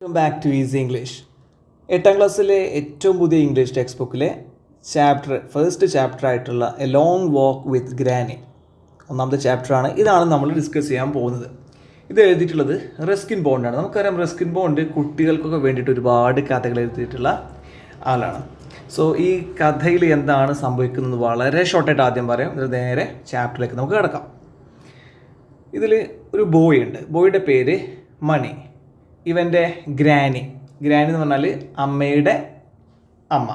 Welcome back to easy English. 8ാം ക്ലാസ്സിലെ ഏറ്റവും പുതിയ ഇംഗ്ലീഷ് ടെക്സ്റ്റ് ബുക്കിലെ ഫസ്റ്റ് ചാപ്റ്റർ ആയിട്ടുള്ള a long walk with granny, ഒന്നാമത്തെ ചാപ്റ്ററാണ്. ഇതാണ് നമ്മൾ ഡിസ്കസ് ചെയ്യാൻ പോകുന്നത്. ഇത് എഴുതിയിട്ടുള്ളത് റസ്കിൻ ബോണ്ടാണ്. നമുക്കറിയാം, റസ്കിൻ ബോണ്ട് കുട്ടികൾക്കൊക്കെ വേണ്ടിയിട്ട് ഒരുപാട് കഥകൾ എഴുതിയിട്ടുള്ള ആളാണ്. സോ ഈ കഥയിൽ എന്താണ് സംഭവിക്കുന്നത് വളരെ ഷോർട്ടായിട്ട് ആദ്യം പറയാം, ഇത് നേരെ ചാപ്റ്ററിലേക്ക് നമുക്ക് കിടക്കാം. ഇതിൽ ഒരു ബോയ് ഉണ്ട്. ബോയുടെ പേര് മണി. ഇവൻ്റെ ഗ്രാനി എന്ന് പറഞ്ഞാൽ അമ്മയുടെ അമ്മ.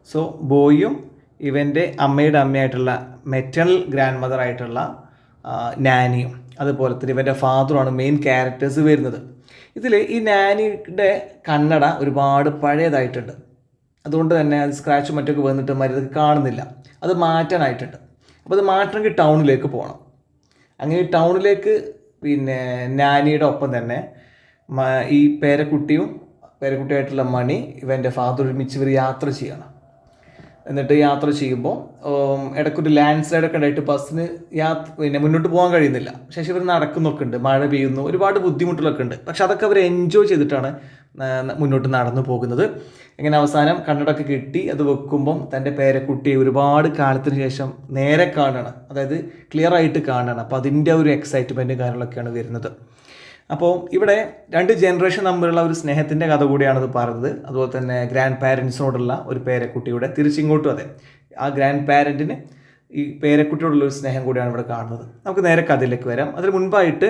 സോ ബോയും ഇവൻ്റെ അമ്മയുടെ അമ്മയായിട്ടുള്ള മെറ്റേണൽ ഗ്രാൻഡ് മദർ ആയിട്ടുള്ള നാനിയും അതുപോലെ തന്നെ ഇവൻ്റെ ഫാദറുമാണ് മെയിൻ ക്യാരക്ടേഴ്സ് വരുന്നത്. ഇതിൽ ഈ നാനിയുടെ കണ്ണട ഒരുപാട് പഴയതായിട്ടുണ്ട്. അതുകൊണ്ട് തന്നെ അത് സ്ക്രാച്ചും മറ്റൊക്കെ വന്നിട്ട് മരുന്ന് കാണുന്നില്ല. അത് മാറ്റാനായിട്ടുണ്ട്. അപ്പോൾ അത് മാറ്റണമെങ്കിൽ ടൗണിലേക്ക് പോകണം. അങ്ങനെ ടൗണിലേക്ക് നാനിയുടെ ഒപ്പം തന്നെ ഈ പേരക്കുട്ടിയായിട്ടുള്ള മണി ഇവൻ്റെ ഫാദർ ഒരുമിച്ച് ഇവർ യാത്ര ചെയ്യണം. എന്നിട്ട് യാത്ര ചെയ്യുമ്പോൾ ഇടയ്ക്കൊരു ലാൻഡ് സ്ലൈഡൊക്കെ ഉണ്ടായിട്ട് ബസ്സിന് മുന്നോട്ട് പോകാൻ കഴിയുന്നില്ല. ശേഷം ഇവർ നടക്കുന്നൊക്കെ ഉണ്ട്, മഴ പെയ്യുന്നു, ഒരുപാട് ബുദ്ധിമുട്ടുകളൊക്കെ ഉണ്ട്. പക്ഷെ അതൊക്കെ അവർ എൻജോയ് ചെയ്തിട്ടാണ് മുന്നോട്ട് നടന്നു പോകുന്നത്. ഇങ്ങനെ അവസാനം കണ്ണടൊക്കെ കിട്ടി അത് വെക്കുമ്പം തൻ്റെ പേരക്കുട്ടിയെ ഒരുപാട് കാലത്തിന് ശേഷം നേരെ കാണുകയാണ്, അതായത് ക്ലിയർ ആയിട്ട് കാണുകയാണ്. അപ്പോൾ അതിൻ്റെ ഒരു എക്സൈറ്റ്മെൻറ്റും കാര്യങ്ങളൊക്കെയാണ് വരുന്നത്. അപ്പോൾ ഇവിടെ 2 ജനറേഷൻ തമ്മിലുള്ള ഒരു സ്നേഹത്തിൻ്റെ കഥ കൂടിയാണിത് പറയുന്നത്. അതുപോലെ തന്നെ ഗ്രാൻഡ് പാരൻസിനോടുള്ള ഒരു പേരക്കുട്ടിയുടെ തിരിച്ചിങ്ങോട്ടും അതെ, ആ ഗ്രാൻഡ് പാരൻറ്റിന് ഈ പേരക്കുട്ടിയോടുള്ള ഒരു സ്നേഹം കൂടിയാണ് ഇവിടെ കാണുന്നത്. നമുക്ക് നേരെ കഥയിലേക്ക് വരാം. അതിന് മുൻപായിട്ട്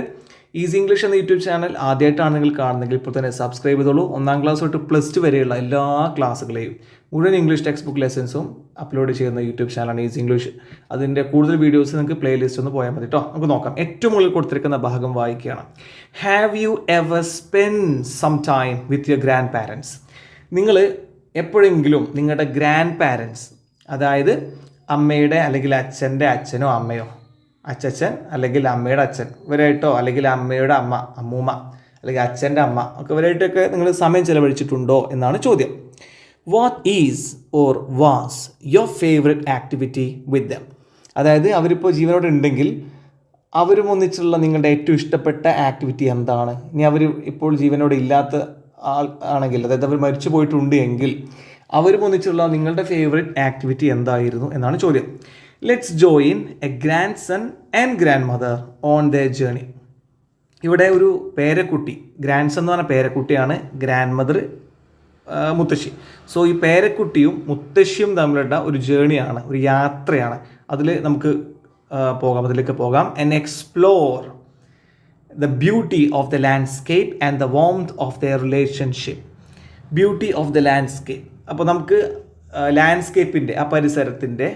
ഈസി ഇംഗ്ലീഷ് എന്ന യൂട്യൂബ് ചാനൽ ആദ്യമായിട്ടാണ് നിങ്ങൾ കാണുന്നതെങ്കിൽ ഇപ്പോൾ തന്നെ സബ്സ്ക്രൈബ് ചെയ്തോളൂ. 1ാം ക്ലാസ് തൊട്ട് +2 വരെയുള്ള എല്ലാ ക്ലാസ്സുകളെയും മുഴുവൻ ഇംഗ്ലീഷ് ടെക്സ്റ്റ് ബുക്ക് ലെസൺസും അപ്ലോഡ് ചെയ്യുന്ന യൂട്യൂബ് ചാനലാണ് ഈസി ഇംഗ്ലീഷ്. അതിൻ്റെ കൂടുതൽ വീഡിയോസ് നിങ്ങൾക്ക് പ്ലേലിസ്റ്റ് ഒന്ന് പോയാൽ മതി കേട്ടോ. നമുക്ക് നോക്കാം. ഏറ്റവും മുകളിൽ കൊടുത്തിരിക്കുന്ന ഭാഗം വായിക്കുകയാണ്. Have you ever spend some time with your grandparents? നിങ്ങൾ എപ്പോഴെങ്കിലും നിങ്ങളുടെ ഗ്രാൻഡ് പാരൻസ്, അതായത് അമ്മയുടെ അല്ലെങ്കിൽ അച്ഛൻ്റെ അച്ഛനോ അമ്മയോ, അച്ഛൻ അല്ലെങ്കിൽ അമ്മയുടെ അച്ഛൻ ഇവരായിട്ടോ, അല്ലെങ്കിൽ അമ്മയുടെ അമ്മ അമ്മൂമ്മ, അല്ലെങ്കിൽ അച്ഛൻ്റെ അമ്മ ഒക്കെ ഇവരായിട്ടൊക്കെ നിങ്ങൾ സമയം ചിലവഴിച്ചിട്ടുണ്ടോ എന്നാണ് ചോദ്യം. What is or was your favourite activity വിത്ത് ദം? അതായത് അവരിപ്പോൾ ജീവനോടെ ഉണ്ടെങ്കിൽ അവരും ഒന്നിച്ചുള്ള നിങ്ങളുടെ ഏറ്റവും ഇഷ്ടപ്പെട്ട ആക്ടിവിറ്റി എന്താണ്? ഇനി അവർ ഇപ്പോൾ ജീവനോടെ ഇല്ലാത്ത ആണെങ്കിൽ, അതായത് അവർ മരിച്ചു പോയിട്ടുണ്ട് എങ്കിൽ അവരും ഒന്നിച്ചുള്ള നിങ്ങളുടെ ഫേവറേറ്റ് ആക്ടിവിറ്റി എന്തായിരുന്നു എന്നാണ് ചോദ്യം. Let's join a grandson and grandmother on their journey. ഇവിടെ ഒരു പേരക്കുട്ടി, ഗ്രാൻഡ് സൺ എന്ന് പറഞ്ഞ പേരക്കുട്ടിയാണ്, ഗ്രാൻഡ് മദർ മുത്തശ്ശി. സോ ഈ പേരക്കുട്ടിയും മുത്തശ്ശിയും തമ്മിലുള്ള ഒരു ജേണിയാണ്, ഒരു യാത്രയാണ്. അതിൽ നമുക്ക് അതിലേക്ക് പോകാം. And explore the beauty of the landscape and the warmth of their relationship. Beauty of the landscape. അപ്പോൾ നമുക്ക് ലാൻഡ്സ്കേപ്പിൻ്റെ, ആ പരിസരത്തിൻ്റെ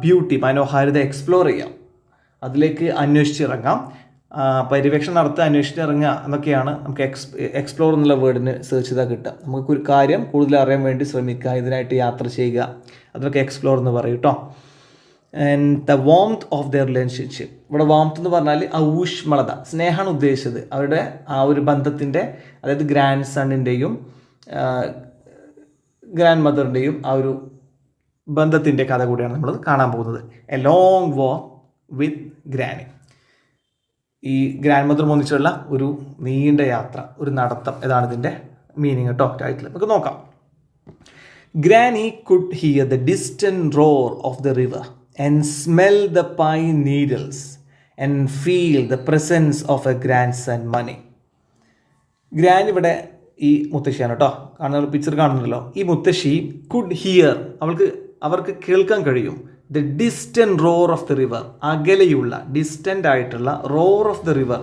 ബ്യൂട്ടി, മനോഹാരിത എക്സ്പ്ലോർ ചെയ്യാം, അതിലേക്ക് അന്വേഷിച്ചിറങ്ങാം. പര്യവേക്ഷണം നടത്തുക, അന്വേഷിച്ചിറങ്ങുക എന്നൊക്കെയാണ് നമുക്ക് എക്സ്പ്ലോർ എന്നുള്ള വേർഡിന് സെർച്ച് ചെയ്താൽ കിട്ടുക. നമുക്കൊരു കാര്യം കൂടുതൽ അറിയാൻ വേണ്ടി ശ്രമിക്കുക, ഇതിനായിട്ട് യാത്ര ചെയ്യുക, അതൊക്കെ എക്സ്പ്ലോർ എന്ന് പറയും കേട്ടോ. And the warmth of their relationship. ഇവിടെ വാംത്ത് എന്ന് പറഞ്ഞാൽ ഊഷ്മളത, സ്നേഹമാണ് ഉദ്ദേശിച്ചത്. അവരുടെ ആ ഒരു ബന്ധത്തിൻ്റെ, അതായത് ഗ്രാൻഡ് സണ്ണിൻ്റെയും ഗ്രാൻഡ് മദറിൻ്റെയും ആ ഒരു ബന്ധത്തിൻ്റെ കഥ കൂടിയാണ് നമ്മൾ കാണാൻ പോകുന്നത്. A long walk with granny. ഈ ഗ്രാൻഡ് മദർ ഒന്നിച്ചുള്ള ഒരു നീണ്ട യാത്ര, ഒരു നടത്തം, ഇതാണ് ഇതിൻ്റെ മീനിങ് കേട്ടോ, ടൈറ്റിൽ. നമുക്ക് നോക്കാം. Granny could hear the distant roar of the river and smell the pine needles and feel the presence of a grandson മണി. ഗ്രാനി ഇവിടെ ഈ മുത്തശ്ശിയാണ് കേട്ടോ, കാണുന്ന പിക്ചർ കാണുന്നുണ്ടല്ലോ. ഈ മുത്തശ്ശി കുഡ് ഹിയർ, അവർക്ക് കേൾക്കാൻ കഴിയും, the distant roar of the river, അകലെയുള്ള ഡിസ്റ്റന്റ് ആയിട്ടുള്ള റോർ ഓഫ് ദ റിവർ,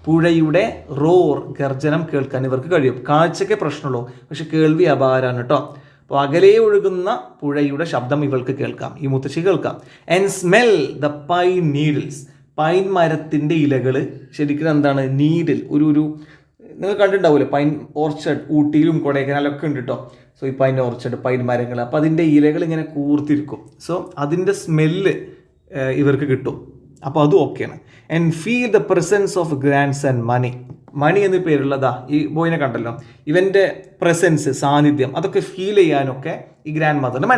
പുഴയുടെ റോർ, ഗർജനം കേൾക്കാൻ ഇവർക്ക് കഴിയും. കാഴ്ചയ്ക്ക് പ്രശ്നമുള്ളൂ, പക്ഷെ കേൾവി അപാരാണ് കേട്ടോ. അപ്പോൾ അകലെ ഒഴുകുന്ന പുഴയുടെ ശബ്ദം ഇവൾക്ക് കേൾക്കാം, ഈ മുത്തശ്ശി കേൾക്കാം. And smell the pine needles. Pine മരത്തിൻ്റെ ഇലകൾ, ശരിക്കും എന്താണ് നീഡിൽ, ഒരു നിങ്ങൾ കണ്ടിട്ടുണ്ടാവില്ലേ പൈൻ ഓർച്ചഡ്, ഊട്ടിയിലും കൊടൈക്കനാലൊക്കെ ഉണ്ട് കേട്ടോ. സോ ഈ പൈൻ ഓർച്ചഡ്, പൈൻ മരങ്ങൾ, അപ്പോൾ അതിൻ്റെ ഇലകൾ ഇങ്ങനെ കൂർത്തിരിക്കും. സോ അതിൻ്റെ സ്മെല്ല് ഇവർക്ക് കിട്ടും. അപ്പോൾ അതും ഓക്കെയാണ്. And feel the presence of grandson Mani. Mani എന്ന പേരുള്ളതാ ഈ ബോയിനെ കണ്ടല്ലോ, ഇവൻ്റെ പ്രസൻസ്, സാന്നിധ്യം, അതൊക്കെ ഫീൽ ചെയ്യാനൊക്കെ ഈ ഗ്രാൻഡ് മദറിന്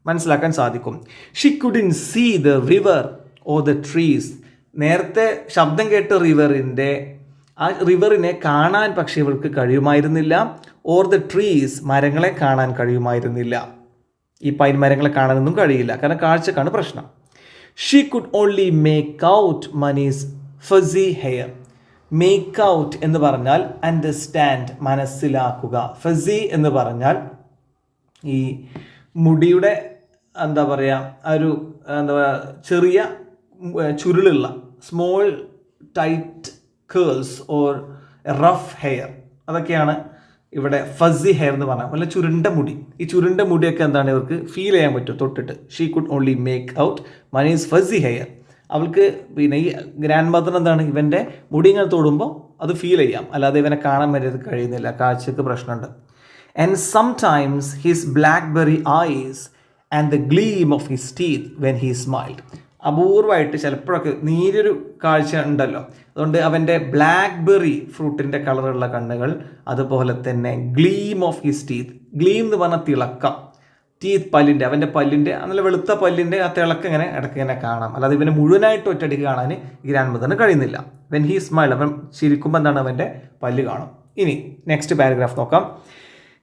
മനസ്സിലാക്കാൻ സാധിക്കും. She couldn't see the river or the trees. നേരത്തെ ശബ്ദം കേട്ട റിവറിൻ്റെ ആ റിവറിനെ കാണാൻ പക്ഷേ ഇവൾക്ക് കഴിയുമായിരുന്നില്ല. ഓർ ദ ട്രീസ്, മരങ്ങളെ കാണാൻ കഴിയുമായിരുന്നില്ല. ഈ പൈൻ മരങ്ങളെ കാണാനൊന്നും കഴിയില്ല, കാരണം കാഴ്ചക്കാണ് പ്രശ്നം. She could only make out Mani's fuzzy hair. Make out എന്ന് പറഞ്ഞാൽ അണ്ടർസ്റ്റാൻഡ്, മനസ്സിലാക്കുക. ഫസി എന്ന് പറഞ്ഞാൽ ഈ മുടിയുടെ എന്താ പറയുക, ഒരു എന്താ പറയുക, ചെറിയ ചുരുളുള്ള small tight curls or rough hair, അതൊക്കെയാണ് ഇവിടെ ഫസി ഹെയർ എന്ന് പറഞ്ഞാൽ. വല്ല ചുരുണ്ട മുടി. ഈ ചുരുണ്ട മുടിയൊക്കെ എന്താണ് ഇവർക്ക് ഫീൽ ചെയ്യാൻ പറ്റും തൊട്ടിട്ട്. She could only make out Mani's fuzzy hair. അവൾക്ക് പിന്നെ ഈ ഗ്രാൻഡ് മദർ എന്താണ്, ഇവൻ്റെ മുടി ഇങ്ങനെ തൊടുമ്പോൾ അത് ഫീൽ ചെയ്യാം, അല്ലാതെ ഇവനെ കാണാൻ വരെ കഴിയുന്നില്ല, കാഴ്ചക്ക് പ്രശ്നമുണ്ട്. And sometimes his blackberry eyes and the gleam of his teeth when he smiled. അപൂർവമായിട്ട് ചിലപ്പോഴൊക്കെ നീരൊരു കാഴ്ച ഉണ്ടല്ലോ, അതുകൊണ്ട് അവൻ്റെ ബ്ലാക്ക്ബെറി ഫ്രൂട്ടിൻ്റെ കളറുള്ള കണ്ണുകൾ, അതുപോലെ തന്നെ gleam of his teeth. Gleam എന്ന് പറഞ്ഞാൽ തിളക്കം, ടീത്ത് പല്ലിൻ്റെ, അവൻ്റെ പല്ലിൻ്റെ നല്ല വെളുത്ത പല്ലിൻ്റെ ആ തിളക്കം ഇങ്ങനെ ഇടയ്ക്ക് ഇങ്ങനെ കാണാം, അല്ലാതെ ഇവനെ മുഴുവനായിട്ട് ഒറ്റയടിക്ക് കാണാൻ ഗ്രാൻഡ് മദറിന് കഴിയുന്നില്ല. വെൻ ഹി സ്മൈൽ, അവൻ ചിരിക്കുമ്പോൾ എന്താണ് അവൻ്റെ പല്ല് കാണും. ഇനി നെക്സ്റ്റ് പാരഗ്രാഫ് നോക്കാം.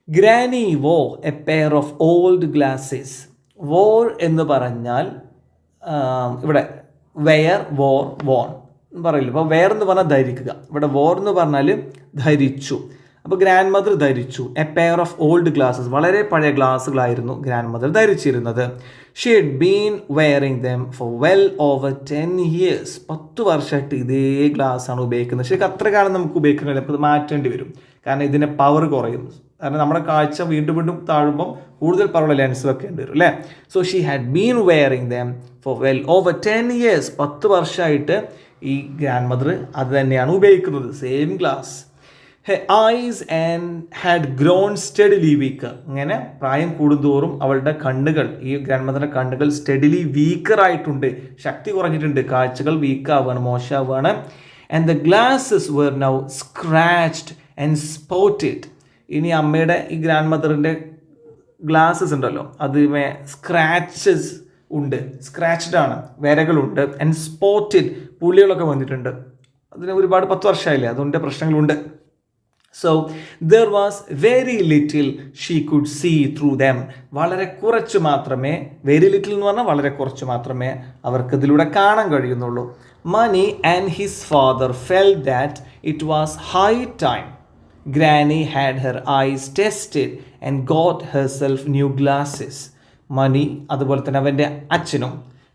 ഗ്രാനി വോ A pair of old glasses. War എന്ന് പറഞ്ഞാൽ ഇവിടെ വെയർ, വോർ, വോൺ പറയില്ല. അപ്പോൾ വെയർ എന്ന് പറഞ്ഞാൽ ധരിക്കുക, ഇവിടെ വോർ എന്ന് പറഞ്ഞാൽ ധരിച്ചു. അപ്പോൾ ഗ്രാൻഡ് മദർ ധരിച്ചു. A pair of old glasses, വളരെ പഴയ ഗ്ലാസ്സുകളായിരുന്നു ഗ്രാൻഡ് മദർ ധരിച്ചിരുന്നത്. She had been wearing them for well over 10 years. 10 വർഷമായിട്ട് ഇതേ ഗ്ലാസ്സാണ് ഉപയോഗിക്കുന്നത്. ശരിക്കും അത്ര കാലം നമുക്ക് ഉപയോഗിക്കുന്നില്ല, അപ്പോൾ ഇത് മാറ്റേണ്ടി വരും, കാരണം ഇതിൻ്റെ പവർ കുറയും. കാരണം നമ്മുടെ കാഴ്ച വീണ്ടും വീണ്ടും താഴുമ്പം കൂടുതൽ പവറുള്ള ലെൻസ് വെക്കേണ്ടി വരും അല്ലേ. So she had been wearing them for well over 10 years. 10 വർഷമായിട്ട് ഈ ഗ്രാൻഡ് മദർ അത് തന്നെയാണ് ഉപയോഗിക്കുന്നത്, same glass. Her eyes and had grown steadily weaker. ഇങ്ങനെ പ്രായം കൂടുന്തോറും അവളുടെ കണ്ണുകൾ, ഈ ഗ്രാൻഡ് മദറിൻ്റെ കണ്ണുകൾ സ്റ്റഡിലി വീക്കറായിട്ടുണ്ട്, ശക്തി കുറഞ്ഞിട്ടുണ്ട്, കാഴ്ചകൾ വീക്കാവുകയാണ്, മോശമാവുകയാണ്. And the glasses were now scratched and spotted. ഇനി അമ്മയുടെ ഈ ഗ്രാൻഡ് മദറിൻ്റെ ഗ്ലാസസ് ഉണ്ടല്ലോ, അതിമേ സ്ക്രാച്ചസ് ഉണ്ട്, സ്ക്രാച്ച്ഡ് ആണ്, വരകളുണ്ട്. ആൻഡ് സ്പോട്ടഡ്, പുള്ളികളൊക്കെ വന്നിട്ടുണ്ട്. അതിന് ഒരുപാട് 10 വർഷമായില്ലേ, അതുകൊണ്ട് പ്രശ്നങ്ങളുണ്ട്. So there was very little she could see through them. വളരെ കുറച്ച് മാത്രമേ, വെരി ലിറ്റിൽ എന്ന് പറഞ്ഞാൽ വളരെ കുറച്ച് മാത്രമേ അവർക്ക് ഇതിലൂടെ കാണാൻ കഴിയുന്നുള്ളൂ. Mani and his father felt that it was high time Granny had her eyes tested and got herself new glasses. മണി അതുപോലെ തന്നെ അവൻ്റെ അച്ഛനും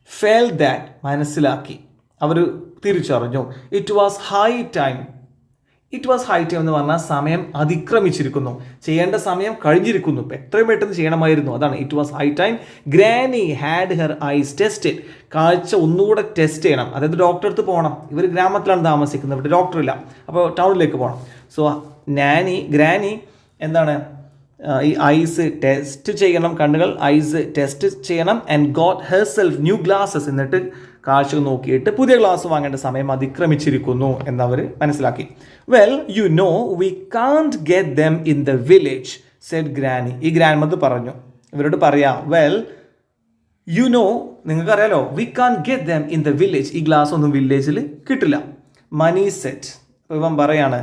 felt that, മനസ്സിലാക്കി, അവർ തിരിച്ചറിഞ്ഞു. It was high time. It was high time എന്ന് പറഞ്ഞാൽ സമയം അതിക്രമിച്ചിരിക്കുന്നു, ചെയ്യേണ്ട സമയം കഴിഞ്ഞിരിക്കുന്നു, എത്രയും പെട്ടെന്ന് ചെയ്യണമായിരുന്നു, അതാണ് it was high time. Granny had her ice tested. കാഴ്ച ഒന്നുകൂടെ ടെസ്റ്റ് ചെയ്യണം, അതായത് ഡോക്ടറെ അടുത്ത് പോകണം. ഇവർ ഗ്രാമത്തിലാണ് താമസിക്കുന്നത്, ഇവിടെ ഡോക്ടറില്ല, അപ്പോൾ ടൗണിലേക്ക് പോകണം. സോ ഗ്രാനി എന്താണ്, ഈ ഐസ് ടെസ്റ്റ് ചെയ്യണം, കണ്ണുകൾ ഐസ് ടെസ്റ്റ് ചെയ്യണം. And got herself new glasses. എന്നിട്ട് കാഴ്ച നോക്കിയിട്ട് പുതിയ ഗ്ലാസ് വാങ്ങേണ്ട സമയം അതിക്രമിച്ചിരിക്കുന്നു എന്നവർ മനസ്സിലാക്കി. Well you know we can't get them in the village said granny. ഈ ഗ്രാൻഡ് മദർ പറഞ്ഞു, ഇവരോട് പറയാം, വെൽ യു നോ, നിങ്ങൾക്കറിയാലോ, we can get them in the village, ഈ ഗ്ലാസ് ഒന്നും വില്ലേജിൽ കിട്ടില്ല. മണി സെറ്റ്, ഇവൻ പറയാണ്,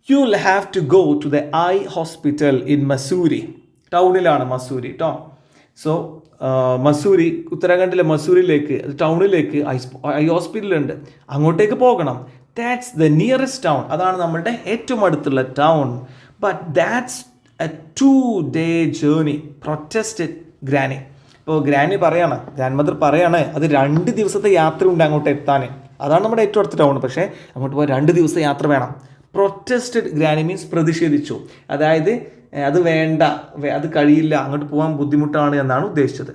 you will have to go to the eye hospital in Mussoorie. ടൗണിലാണ് മസൂരി കേട്ടോ. സോ മസൂരി, ഉത്തരാഖണ്ഡിലെ മസൂരിയിലേക്ക്, ടൗണിലേക്ക് ഐ ഹോസ്പിറ്റലുണ്ട്, അങ്ങോട്ടേക്ക് പോകണം. ദാറ്റ്സ് ദ നിയറസ്റ്റ് ടൗൺ, അതാണ് നമ്മളുടെ ഏറ്റവും അടുത്തുള്ള town. But that's a 2-day journey protested granny. ഇപ്പോൾ ഗ്രാൻഡ് മദർ പറയാണ്, അത് 2 ദിവസത്തെ യാത്രയുണ്ട് അങ്ങോട്ട് എത്താൻ. അതാണ് നമ്മുടെ ഏറ്റവും അടുത്ത ടൗൺ, പക്ഷേ അങ്ങോട്ട് പോകാൻ 2 ദിവസത്തെ യാത്ര വേണം. പ്രൊറ്റസ്റ്റഡ് ഗ്രാനി മീൻസ് പ്രതിഷേധിച്ചു, അതായത് അത് വേണ്ട, അത് കഴിയില്ല, അങ്ങോട്ട് പോകാൻ ബുദ്ധിമുട്ടാണ് എന്നാണ് ഉദ്ദേശിച്ചത്.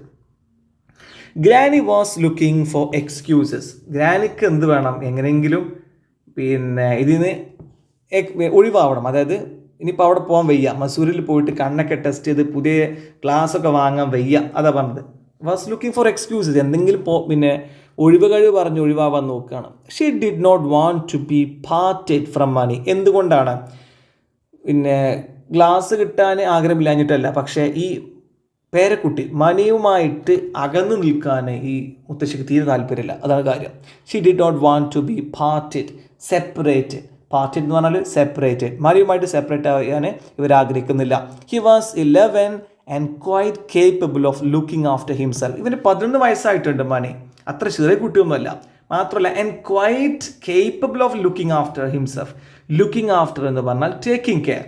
Granny was looking for excuses. ഗ്രാനിക്ക് എന്ത് വേണം, എങ്ങനെയെങ്കിലും പിന്നെ ഇതിന് ഒഴിവാവണം, അതായത് ഇനിയിപ്പോൾ അവിടെ പോകാൻ വയ്യ, മസൂരിൽ പോയിട്ട് കണ്ണൊക്കെ ടെസ്റ്റ് ചെയ്ത് പുതിയ ഗ്ലാസ്സൊക്കെ വാങ്ങാൻ വയ്യ, അതാ പറഞ്ഞത്. വാസ് ലുക്കിംഗ് ഫോർ എക്സ്ക്യൂസസ്, എന്തെങ്കിലും പിന്നെ ഒഴിവുകഴിവ് പറഞ്ഞ് ഒഴിവാവാൻ നോക്കുകയാണ്. She did not want to be parted from Mani. എന്തുകൊണ്ടാണ്, പിന്നെ ഗ്ലാസ് കിട്ടാൻ ആഗ്രഹമില്ലാഞ്ഞിട്ടല്ല, പക്ഷേ ഈ പേരക്കുട്ടി മണിയുമായിട്ട് അകന്നു നിൽക്കാൻ ഈ മുത്തശ്ശിക്ക് തീരെ താല്പര്യമില്ല, അതാണ് കാര്യം. She did not want to be parted, separated. Parted എന്ന് പറഞ്ഞാൽ സെപ്പറേറ്റഡ്. മണിയുമായിട്ട് സെപ്പറേറ്റ് ആകാൻ ഇവർ ആഗ്രഹിക്കുന്നില്ല. He was 11 and quite capable of looking after himself. ഇവന് 11 വയസ്സായിട്ടുണ്ട് മണി, അത്ര ചെറിയ കുട്ടിയൊന്നുമല്ല. മാത്രമല്ല and quite capable of looking after himself. Looking after എന്ന് പറഞ്ഞാൽ ടേക്കിംഗ് കെയർ.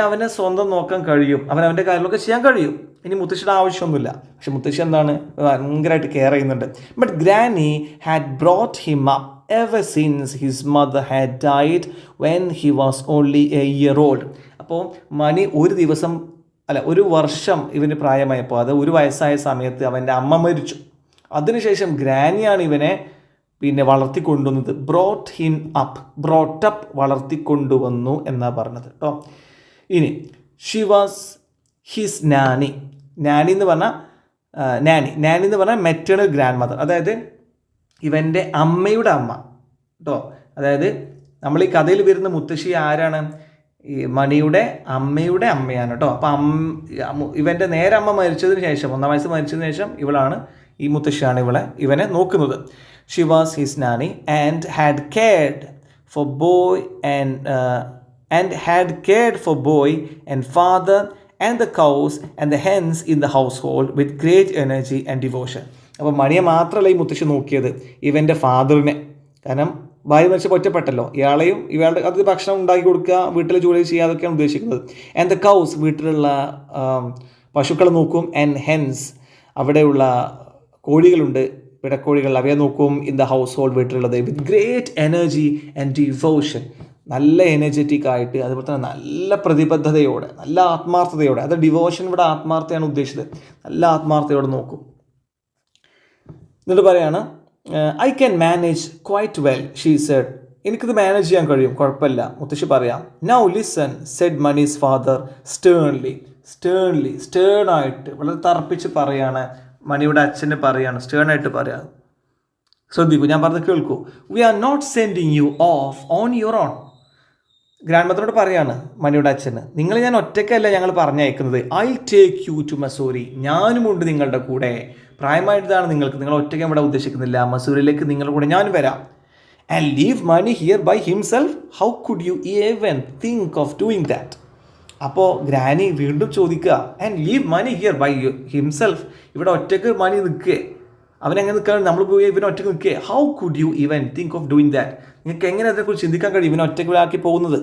അവനെ സ്വന്തം നോക്കാൻ കഴിയും, അവൻ്റെ കാര്യങ്ങളൊക്കെ ചെയ്യാൻ കഴിയും. ഇനി മുത്തശ്ശിയുടെ ആവശ്യമൊന്നുമില്ല, പക്ഷെ മുത്തശ്ശി എന്താണ് ഭയങ്കരമായിട്ട് കെയർ ചെയ്യുന്നുണ്ട്. But granny had brought him up ever since his mother had died when he was only a year old. അപ്പോൾ മണി ഒരു വർഷം ഇവന് പ്രായമായപ്പോൾ, അത് 1 വയസ്സായ സമയത്ത് അവൻ്റെ അമ്മ മരിച്ചു. അതിനുശേഷം ഗ്രാനിയാണ് ഇവനെ വളർത്തിക്കൊണ്ടുവന്നത്. ബ്രോട്ട് അപ്പ് വളർത്തിക്കൊണ്ടുവന്നു എന്നാണ് പറഞ്ഞത് കേട്ടോ. ഇനി ഷി വാസ് ഹിസ് നാനി എന്ന് പറഞ്ഞാൽ മെറ്റേണൽ ഗ്രാൻഡ് മദർ, അതായത് ഇവൻ്റെ അമ്മയുടെ അമ്മ കേട്ടോ. അതായത് നമ്മൾ ഈ കഥയിൽ വരുന്ന മുത്തശ്ശി ആരാണ്? ഈ മണിയുടെ അമ്മയുടെ അമ്മയാണ് കേട്ടോ. അപ്പം ഇവൻ്റെ നേരെ അമ്മ മരിച്ചതിന് ശേഷം, 1-ാം വയസ്സ് മരിച്ചതിന് ശേഷം ഇവളാണ്, ഈ മുത്തശ്ശിയാണ് ഇവനെ നോക്കുന്നത്. She was his Nani and had cared four boy and father and the cows and the hence in the house hold with great energy and devotion. അപ്പോൾ മണിയെ മാത്രമല്ല ഈ മുത്തശ്ശി നോക്കിയത്, ഇവൻ്റെ ഫാദറിനെ. കാരണം ഭാര്യ മരിച്ച് ഒറ്റപ്പെട്ടല്ലോ, ഇയാളുടെ അത് ഭക്ഷണം ഉണ്ടാക്കി കൊടുക്കുക, വീട്ടിലെ ജോലി ചെയ്യുക, അതൊക്കെയാണ് ഉദ്ദേശിക്കുന്നത്. ആൻഡ് ദ കൗസ്, വീട്ടിലുള്ള പശുക്കളെ നോക്കും. ആൻഡ് ഹെൻസ്, അവിടെയുള്ള കോഴികളുണ്ട്, പിടക്കോഴികൾ, അവയെ നോക്കും. ഇൻ ദ ഹൗസ് ഹോൾഡ്, വീട്ടിലുള്ളത്. With great energy and devotion, നല്ല എനർജറ്റിക് ആയിട്ട്, അതുപോലെ തന്നെ നല്ല പ്രതിബദ്ധതയോടെ, നല്ല ആത്മാർത്ഥതയോടെ. അത് ഡിവോഷൻ ഇവിടെ ആത്മാർത്ഥതയാണ് ഉദ്ദേശിച്ചത്. നല്ല ആത്മാർത്ഥതയോടെ നോക്കും. എന്നിട്ട് പറയാണ്, I can manage quite well she said. എനിക്കിത് മാനേജ് ചെയ്യാൻ കഴിയും, കുഴപ്പമില്ല മുത്തശ്ശി പറയാം. Now listen said Mani's father സ്റ്റേണായിട്ട്, വളരെ തറപ്പിച്ച് പറയാണ്. മണിയുടെ അച്ഛന് പറയാണ്, സ്റ്റേണായിട്ട് പറയാം. ശ്രദ്ധിക്കൂ, ഞാൻ പറഞ്ഞത് കേൾക്കൂ. We are not sending you off on your own. ഗ്രാൻഡ് മദറിനോട് പറയാണ് മണിയുടെ അച്ഛന്, നിങ്ങൾ ഞാൻ ഒറ്റയ്ക്കല്ല ഞങ്ങൾ പറഞ്ഞയക്കുന്നത്. I take you to Mussoorie, ഞാനുമുണ്ട് നിങ്ങളുടെ കൂടെ. പ്രായമായിട്ടാണ് നിങ്ങൾ ഒറ്റയ്ക്ക് ഇവിടെ ഉദ്ദേശിക്കുന്നില്ല, മസൂരിയിലേക്ക് നിങ്ങളുടെ കൂടെ ഞാൻ വരാം. And leave Mani here by himself, how could you even think of doing that. അപ്പോൾ ഗ്രാനി വീണ്ടും ചോദിക്കുക, and leave Mani here by himself, ഇവിടെ ഒറ്റയ്ക്ക് മണി നിൽക്കുക, അവനെങ്ങനെ നിൽക്കാൻ, നമ്മൾ പോയി ഇവനെ ഒറ്റയ്ക്ക് നിൽക്കുക. How could you even think of doing that, നിങ്ങൾക്ക് എങ്ങനെ അതിനെക്കുറിച്ച് ചിന്തിക്കാൻ കഴിയും, ഇവനെ ഒറ്റയ്ക്ക് പോകുന്നത്.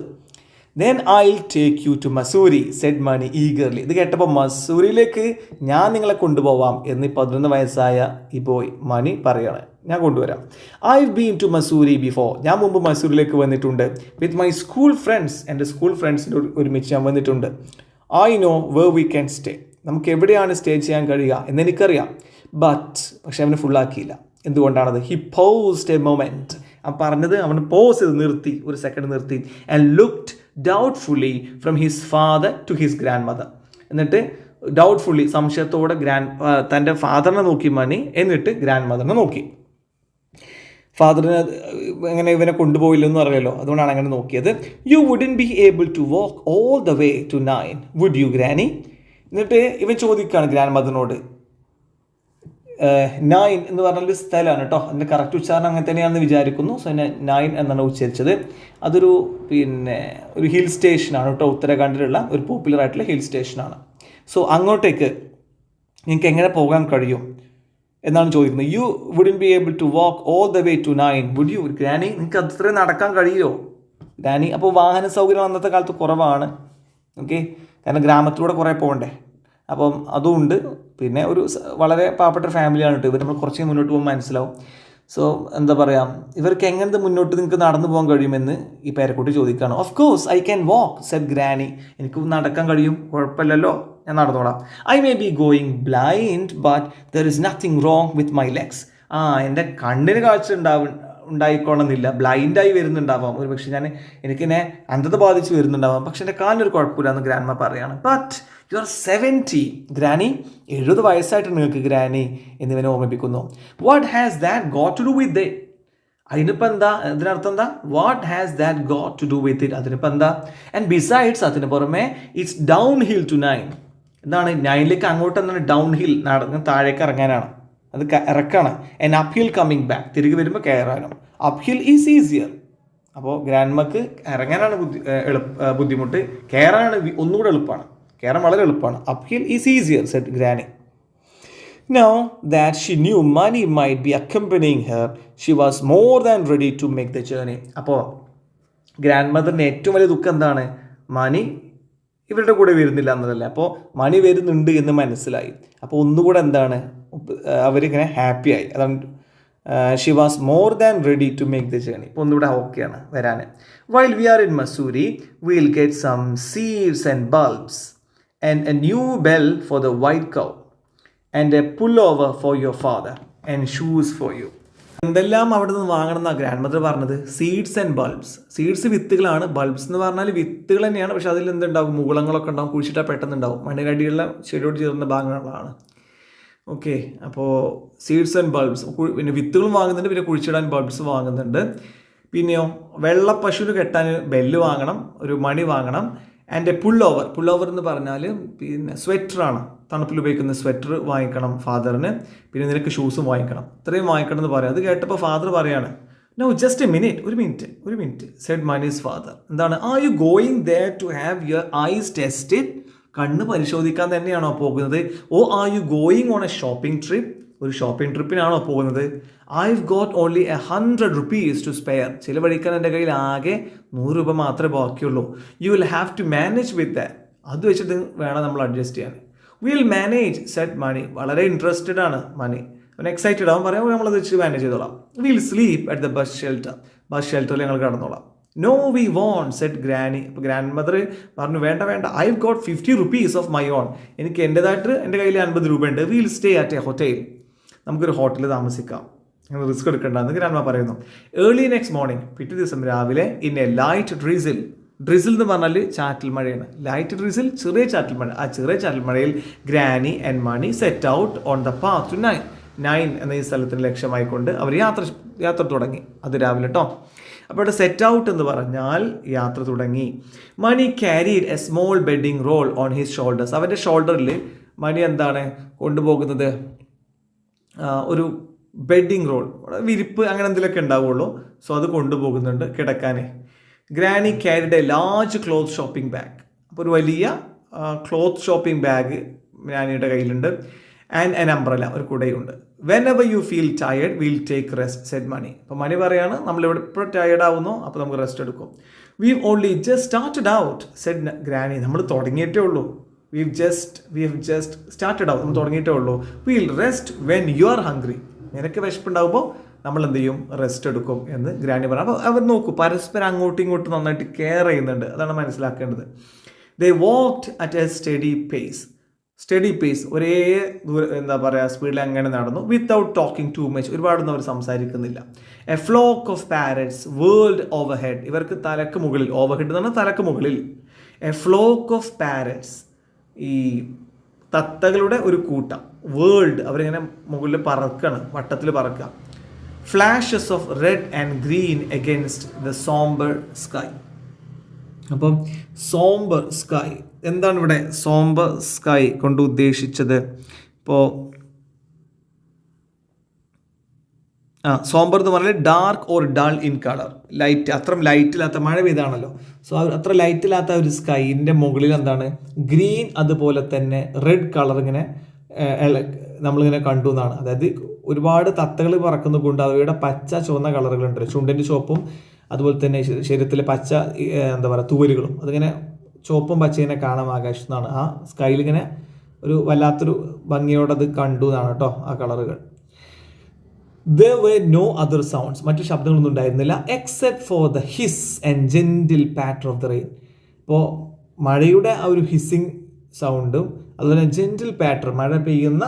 Then I take you to Mussoorie said Mani eagerly. ഇത് കേട്ടപ്പോൾ മസൂരിയിലേക്ക് ഞാൻ നിങ്ങളെ കൊണ്ടുപോവാം എന്ന് 11 വയസ്സായ ഈ ബോയ് മണി പറയാണ്, ഞാൻ കൊണ്ടുവരാം. I been to Mussoorie before, ഞാൻ മുമ്പ് മസൂരിയിലേക്ക് വന്നിട്ടുണ്ട്. വിത്ത് മൈ സ്കൂൾ ഫ്രണ്ട്സ്, എൻ്റെ സ്കൂൾ ഫ്രണ്ട്സിൻ്റെ ഒരുമിച്ച് ഞാൻ വന്നിട്ടുണ്ട്. I know where we can stay, നമുക്ക് എവിടെയാണ് സ്റ്റേ ചെയ്യാൻ കഴിയുക എന്നെനിക്കറിയാം. പക്ഷെ അവന് ഫുള്ളാക്കിയില്ല. എന്തുകൊണ്ടാണത്? ഹി പോസ്ഡ് എ മൊമെൻറ്റ്, അവൻ പറഞ്ഞത് അവൻ പോസ് ചെയ്ത് നിർത്തി, ഒരു സെക്കൻഡ് നിർത്തി. And looked doubtfully from his father to his grandmother. എന്നിട്ട് ഡൗട്ട്ഫുള്ളി, സംശയത്തോടെ തൻ്റെ ഫാദറിനെ നോക്കി മണി, എന്നിട്ട് ഗ്രാൻഡ് മദറിനെ നോക്കി. ഫാദറിന് എങ്ങനെ ഇവനെ കൊണ്ടുപോയില്ലെന്ന് അറിയാലോ, അതുകൊണ്ടാണ് അങ്ങനെ നോക്കിയത്. You wouldn't be able to walk all the way to 9 would you granny. എന്നിട്ട് ഇവൻ ചോദിക്കുകയാണ് ഗ്രാൻഡ് മദറിനോട്. 9 എന്ന് പറഞ്ഞൊരു സ്ഥലമാണ് കേട്ടോ, അതിൻ്റെ കറക്റ്റ് ഉച്ചാരണം അങ്ങനെ തന്നെയാണെന്ന് വിചാരിക്കുന്നു. സോ 9 എന്നാണ് ഉച്ചരിച്ചത്. അതൊരു ഒരു ഹിൽ സ്റ്റേഷനാണ് കേട്ടോ, ഉത്തരാഖണ്ഡിലുള്ള ഒരു പോപ്പുലർ ആയിട്ടുള്ള ഹിൽ സ്റ്റേഷനാണ്. സോ അങ്ങോട്ടേക്ക് നിങ്ങൾക്ക് എങ്ങനെ പോകാൻ കഴിയും എന്നാണ് ചോദിക്കുന്നത്. You wouldn't be able to walk all the way to 9 would you granny, നിങ്ങൾക്ക് അത്രയും നടക്കാൻ കഴിയുമോ ഗ്രാനി? അപ്പോൾ വാഹന സൗകര്യം അന്നത്തെ കാലത്ത് കുറവാണ്, ഓക്കെ, കാരണം ഗ്രാമത്തിലൂടെ കുറേ പോകണ്ടേ. അപ്പം അതുകൊണ്ട് പിന്നെ ഒരു വളരെ പാവപ്പെട്ട ഫാമിലിയാണ് കേട്ടോ ഇവർ. നമ്മൾ കുറച്ച് മുന്നോട്ട് പോകുമ്പോൾ മനസ്സിലാവും. സോ എന്താ പറയുക, ഇവർക്ക് എങ്ങനത്തെ മുന്നോട്ട് നിങ്ങൾക്ക് നടന്നു പോകാൻ കഴിയുമെന്ന് ഈ പേരക്കുട്ടി ചോദിക്കുകയാണ്. Of course I can walk said granny, എനിക്ക് നടക്കാൻ കഴിയും, കുഴപ്പമില്ലല്ലോ, ഞാൻ നടന്നോളാം. I may be going blind but there is nothing wrong with my legs. എൻ്റെ കണ്ണിന് കാഴ്ച ഉണ്ടായിക്കോണമെന്നില്ല, ബ്ലൈൻഡായി വരുന്നുണ്ടാവാം, ഒരു പക്ഷേ എനിക്കിനെ അന്ധത ബാധിച്ച് വരുന്നുണ്ടാവാം, പക്ഷെ എൻ്റെ കാലിനൊരു കുഴപ്പമില്ല എന്ന് ഗ്രാൻഡ്മ പറയാണ്. ബട്ട് യു ആർ 70 ഗ്രാനി, 70 വയസ്സായിട്ട് നിങ്ങൾക്ക് ഗ്രാനി എന്നിവനെ ഓർമ്മിപ്പിക്കുന്നു. What has that got to do with it? അതിനിപ്പോൾ എന്താ, ഇതിനർത്ഥം എന്താ? What has that got to do with it, അതിനിപ്പോൾ എന്താ? ആൻഡ് ബിസൈഡ്സ്, അതിന് പുറമെ ഇറ്റ്സ് ഡൗൺ ഹിൽ ടു 9. എന്താണ് 9ലേക്ക് അങ്ങോട്ട് എന്താണ്? ഡൗൺ ഹിൽ, നടന്ന് താഴേക്ക് ഇറങ്ങാനാണ്, അത് ഇറക്കാണ്. And uphill coming back, തിരികെ വരുമ്പോൾ കയറാനും. അപ് ഹിൽ ഈസ് ഈസിയർ, അപ്പോൾ ഗ്രാൻഡ്മക്ക് ഇറങ്ങാനാണ് ബുദ്ധിമുട്ട്, കയറാനാണ് ഒന്നുകൂടെ എളുപ്പമാണ്. കയറാൻ വളരെ എളുപ്പമാണ്. Uphill is easier said granny. Now that she knew money might be accompanying her, she was more than ready to make the journey. അപ്പോൾ ഗ്രാൻഡ് മദറിൻ്റെ ഏറ്റവും വലിയ ദുഃഖം എന്താണ്? മണി ഇവരുടെ കൂടെ വരുന്നില്ല എന്നതല്ല. അപ്പോൾ മണി വരുന്നുണ്ട് എന്ന് മനസ്സിലായി. അപ്പോൾ ഒന്നുകൂടെ എന്താണ്, അവരിങ്ങനെ ഹാപ്പിയായി. അതാണ് she was more than ready to make the journey. ഇപ്പോൾ ഒന്നുകൂടെ ഓക്കെയാണ് വരാൻ. While we are in Mussoorie we'll get some seeds and bulbs and a new bell for the white cow and a pullover for your father and shoes for you. എന്തെല്ലാം അവിടെ നിന്ന് വാങ്ങണം എന്നാണ് grandmother പറഞ്ഞത്? Seeds and bulbs. Seeds വിത്തുകളാണ്, bulbs എന്ന് പറഞ്ഞാൽ വിത്തുകൾ തന്നെയാണ്. പക്ഷെ അതിൽ എന്തുണ്ടാവും? മുകുളങ്ങളൊക്കെ ഉണ്ടാവും, കുഴിച്ചിട്ടാൽ പെട്ടെന്ന് ഉണ്ടാവും. മണ്ണിനടിയുള്ള ചെടിയോട് ചേർന്ന ഭാഗങ്ങളാണ്. ഓക്കെ, അപ്പോൾ സീഡ്സ് ആൻഡ് ബൾബ്സ്. പിന്നെ വിത്തുകളും വാങ്ങുന്നുണ്ട്, പിന്നെ കുഴിച്ചിടാൻ ബൾബ്സ് വാങ്ങുന്നുണ്ട്. പിന്നെയോ വെള്ള പശുവിന് കെട്ടാൻ ബെല്ല് വാങ്ങണം, ഒരു മണി വാങ്ങണം. ആൻഡ് എ പുൾ ഓവർ എന്ന് പറഞ്ഞാൽ പിന്നെ സ്വെറ്ററാണ്, തണുപ്പിൽ ഉപയോഗിക്കുന്ന സ്വെറ്റർ വാങ്ങിക്കണം ഫാദറിന്. പിന്നെ നിനക്ക് ഷൂസും വാങ്ങിക്കണം. ഇത്രയും വാങ്ങിക്കണം എന്ന് പറയാം. അത് കേട്ടപ്പോൾ ഫാദർ പറയാണ്, നോ ജസ്റ്റ് എ മിനിറ്റ്, ഒരു മിനിറ്റ് സെഡ് മണീസ് ഫാദർ. എന്താണ്? Are you going there to have your eyes tested? കണ്ണ് പരിശോധിക്കാൻ തന്നെയാണോ പോകുന്നത്? Or are you going on a shopping trip? ഒരു ഷോപ്പിംഗ് ട്രിപ്പിനാണോ പോകുന്നത്? I've got only 100 rupees to spare. ചിലവഴിക്കാൻ എൻ്റെ കയ്യിൽ ആകെ 100 രൂപ മാത്രമേ ബാക്കിയുള്ളൂ. You will have to manage with that. അത് വെച്ചിട്ട് വേണം നമ്മൾ അഡ്ജസ്റ്റ് ചെയ്യാൻ. വിൽ മാനേജ് സെഡ് മണി. വളരെ ഇൻട്രസ്റ്റഡ് ആണ് മണി. അവൻ എക്സൈറ്റഡ് ആവും, പറയാം നമ്മളത് വെച്ച് മാനേജ് ചെയ്തോളാം. We'll sleep at the bus ഷെൽട്ടറിൽ ഞങ്ങൾ കിടന്നോളാം. No we won't said granny. അപ്പോൾ ഗ്രാൻഡ് മദർ പറഞ്ഞു, വേണ്ട, I got 50 rupees of my own. എനിക്ക് എൻ്റെതായിട്ട് എൻ്റെ കയ്യിൽ 50 രൂപ ഉണ്ട്. We'll stay at a hotel. നമുക്കൊരു ഹോട്ടലിൽ താമസിക്കാം, ഞങ്ങൾ റിസ്ക് എടുക്കേണ്ടെന്ന് ഗ്രാൻഡ് പറയുന്നു. ഏർലി നെക്സ്റ്റ് മോർണിംഗ്, പിറ്റേ ദിവസം രാവിലെ, in a light drizzle. Drizzle എന്ന് പറഞ്ഞാൽ ചാറ്റൽ മഴയാണ്. ലൈറ്റ് ഡ്രിസിൽ, ചെറിയ ചാറ്റൽ മഴ. ആ ചെറിയ ചാറ്റൽ മഴയിൽ granny and Mani set out on the path to nine എന്ന ഈ സ്ഥലത്തിന് ലക്ഷ്യമായിക്കൊണ്ട് അവർ യാത്ര തുടങ്ങി. അത് രാവിലെ കേട്ടോ. അപ്പോൾ ഇവിടെ സെറ്റ് ഔട്ട് എന്ന് പറഞ്ഞാൽ യാത്ര തുടങ്ങി. Mani carried a small bedding roll on his shoulders. അവൻ്റെ ഷോൾഡറിൽ മണി എന്താണ് കൊണ്ടുപോകുന്നത്? ഒരു ബെഡിങ് റോൾ, വിരിപ്പ് അങ്ങനെ എന്തെങ്കിലുമൊക്കെ ഉണ്ടാവുള്ളൂ. സോ അത് കൊണ്ടുപോകുന്നുണ്ട് കിടക്കാൻ. Granny carried A large cloth shopping bag. അപ്പോൾ ഒരു വലിയ ക്ലോത്ത് ഷോപ്പിംഗ് ബാഗ് ഗ്രാനിയുടെ കയ്യിലുണ്ട്. ആൻഡ് എൻ അംബ്രല, ഒരു കുടയുണ്ട്. Whenever you feel tired we'll take rest said Mani. അപ്പോൾ മണി പറയാണ്, നമ്മളിവിടെ ഇപ്പോൾ ടയേർഡ് ആവുന്നു, അപ്പോൾ നമുക്ക് റെസ്റ്റ് എടുക്കും. We only just started out said granny. നമ്മൾ തുടങ്ങിയിട്ടേ ഉള്ളൂ. We have just started out. നമ്മൾ തുടങ്ങിയിട്ടേ ഉള്ളൂ. Will rest when you are hungry. നിനക്ക് വിശപ്പുണ്ടാകുമ്പോൾ നമ്മൾ എന്ത് ചെയ്യും? റെസ്റ്റ് എടുക്കും എന്ന് ഗ്രാനി പറഞ്ഞു. അപ്പോൾ അവർ നോക്കൂ, പരസ്പരം അങ്ങോട്ടും ഇങ്ങോട്ടും നന്നായിട്ട് കെയർ ചെയ്യുന്നുണ്ട്. അതാണ് മനസ്സിലാക്കേണ്ടത്. They walked at a steady pace. ഒരേ എന്താ പറയുക, സ്പീഡിൽ അങ്ങനെ നടന്നു. Without talking too much. ഒരുപാടൊന്നും അവർ സംസാരിക്കുന്നില്ല. A flock of parrots wheeled overhead. ഇവർക്ക് തലക്ക് മുകളിൽ, ഓവർ ഹെഡ് എന്ന് പറഞ്ഞാൽ തലക്ക് മുകളിൽ. എ ഫ്ലോക്ക് ഓഫ് പാരറ്റ്സ്, ഈ തത്തകളുടെ ഒരു കൂട്ടം. വേൾഡ്, അവരിങ്ങനെ മുകളിൽ പറക്കുകയാണ്, വട്ടത്തിൽ പറക്കുക. Flashes of red and green against the sombre sky. അപ്പം സോംബർ സ്കൈ എന്താണ് ഇവിടെ സോംബർ സ്കൈ കൊണ്ട് ഉദ്ദേശിച്ചത്? ഇപ്പോൾ സോംബർ എന്ന് പറഞ്ഞാൽ dark or dull in colour. Light, അത്ര ലൈറ്റില്ലാത്ത, മഴ പെയ്താണല്ലോ. സോ അത്ര ലൈറ്റില്ലാത്ത ഒരു സ്കൈൻ്റെ മുകളിൽ എന്താണ് ഗ്രീൻ, അതുപോലെ തന്നെ റെഡ് കളർ ഇങ്ങനെ നമ്മളിങ്ങനെ കണ്ടു എന്നാണ്. അതായത് ഒരുപാട് തത്തകൾ പറക്കുന്ന കൊണ്ട് അവയുടെ പച്ച ചുവന്ന കളറുകളുണ്ട്. ചുണ്ടിൻ്റെ ചുവപ്പും അതുപോലെ തന്നെ ശരീരത്തിലെ പച്ച എന്താ പറയുക തൂവലുകളും അതിങ്ങനെ ചുവപ്പും പച്ച ഇങ്ങനെ കാണാം ആകാശത്ത് നിന്നാണ്. ആ സ്കൈയിൽ ഇങ്ങനെ ഒരു വല്ലാത്തൊരു ഭംഗിയോടെ അത് കണ്ടു എന്നാണ് കേട്ടോ ആ കളറുകൾ. There were no other sounds. മറ്റു ശബ്ദങ്ങളൊന്നും ഉണ്ടായിരുന്നില്ല. Except for the hiss and gentle patter of the rain. ഇപ്പോൾ മഴയുടെ ആ ഒരു ഹിസ്സിങ് സൗണ്ടും അതുപോലെ ജെൻറ്റിൽ പാറ്റർ, മഴ പെയ്യുന്ന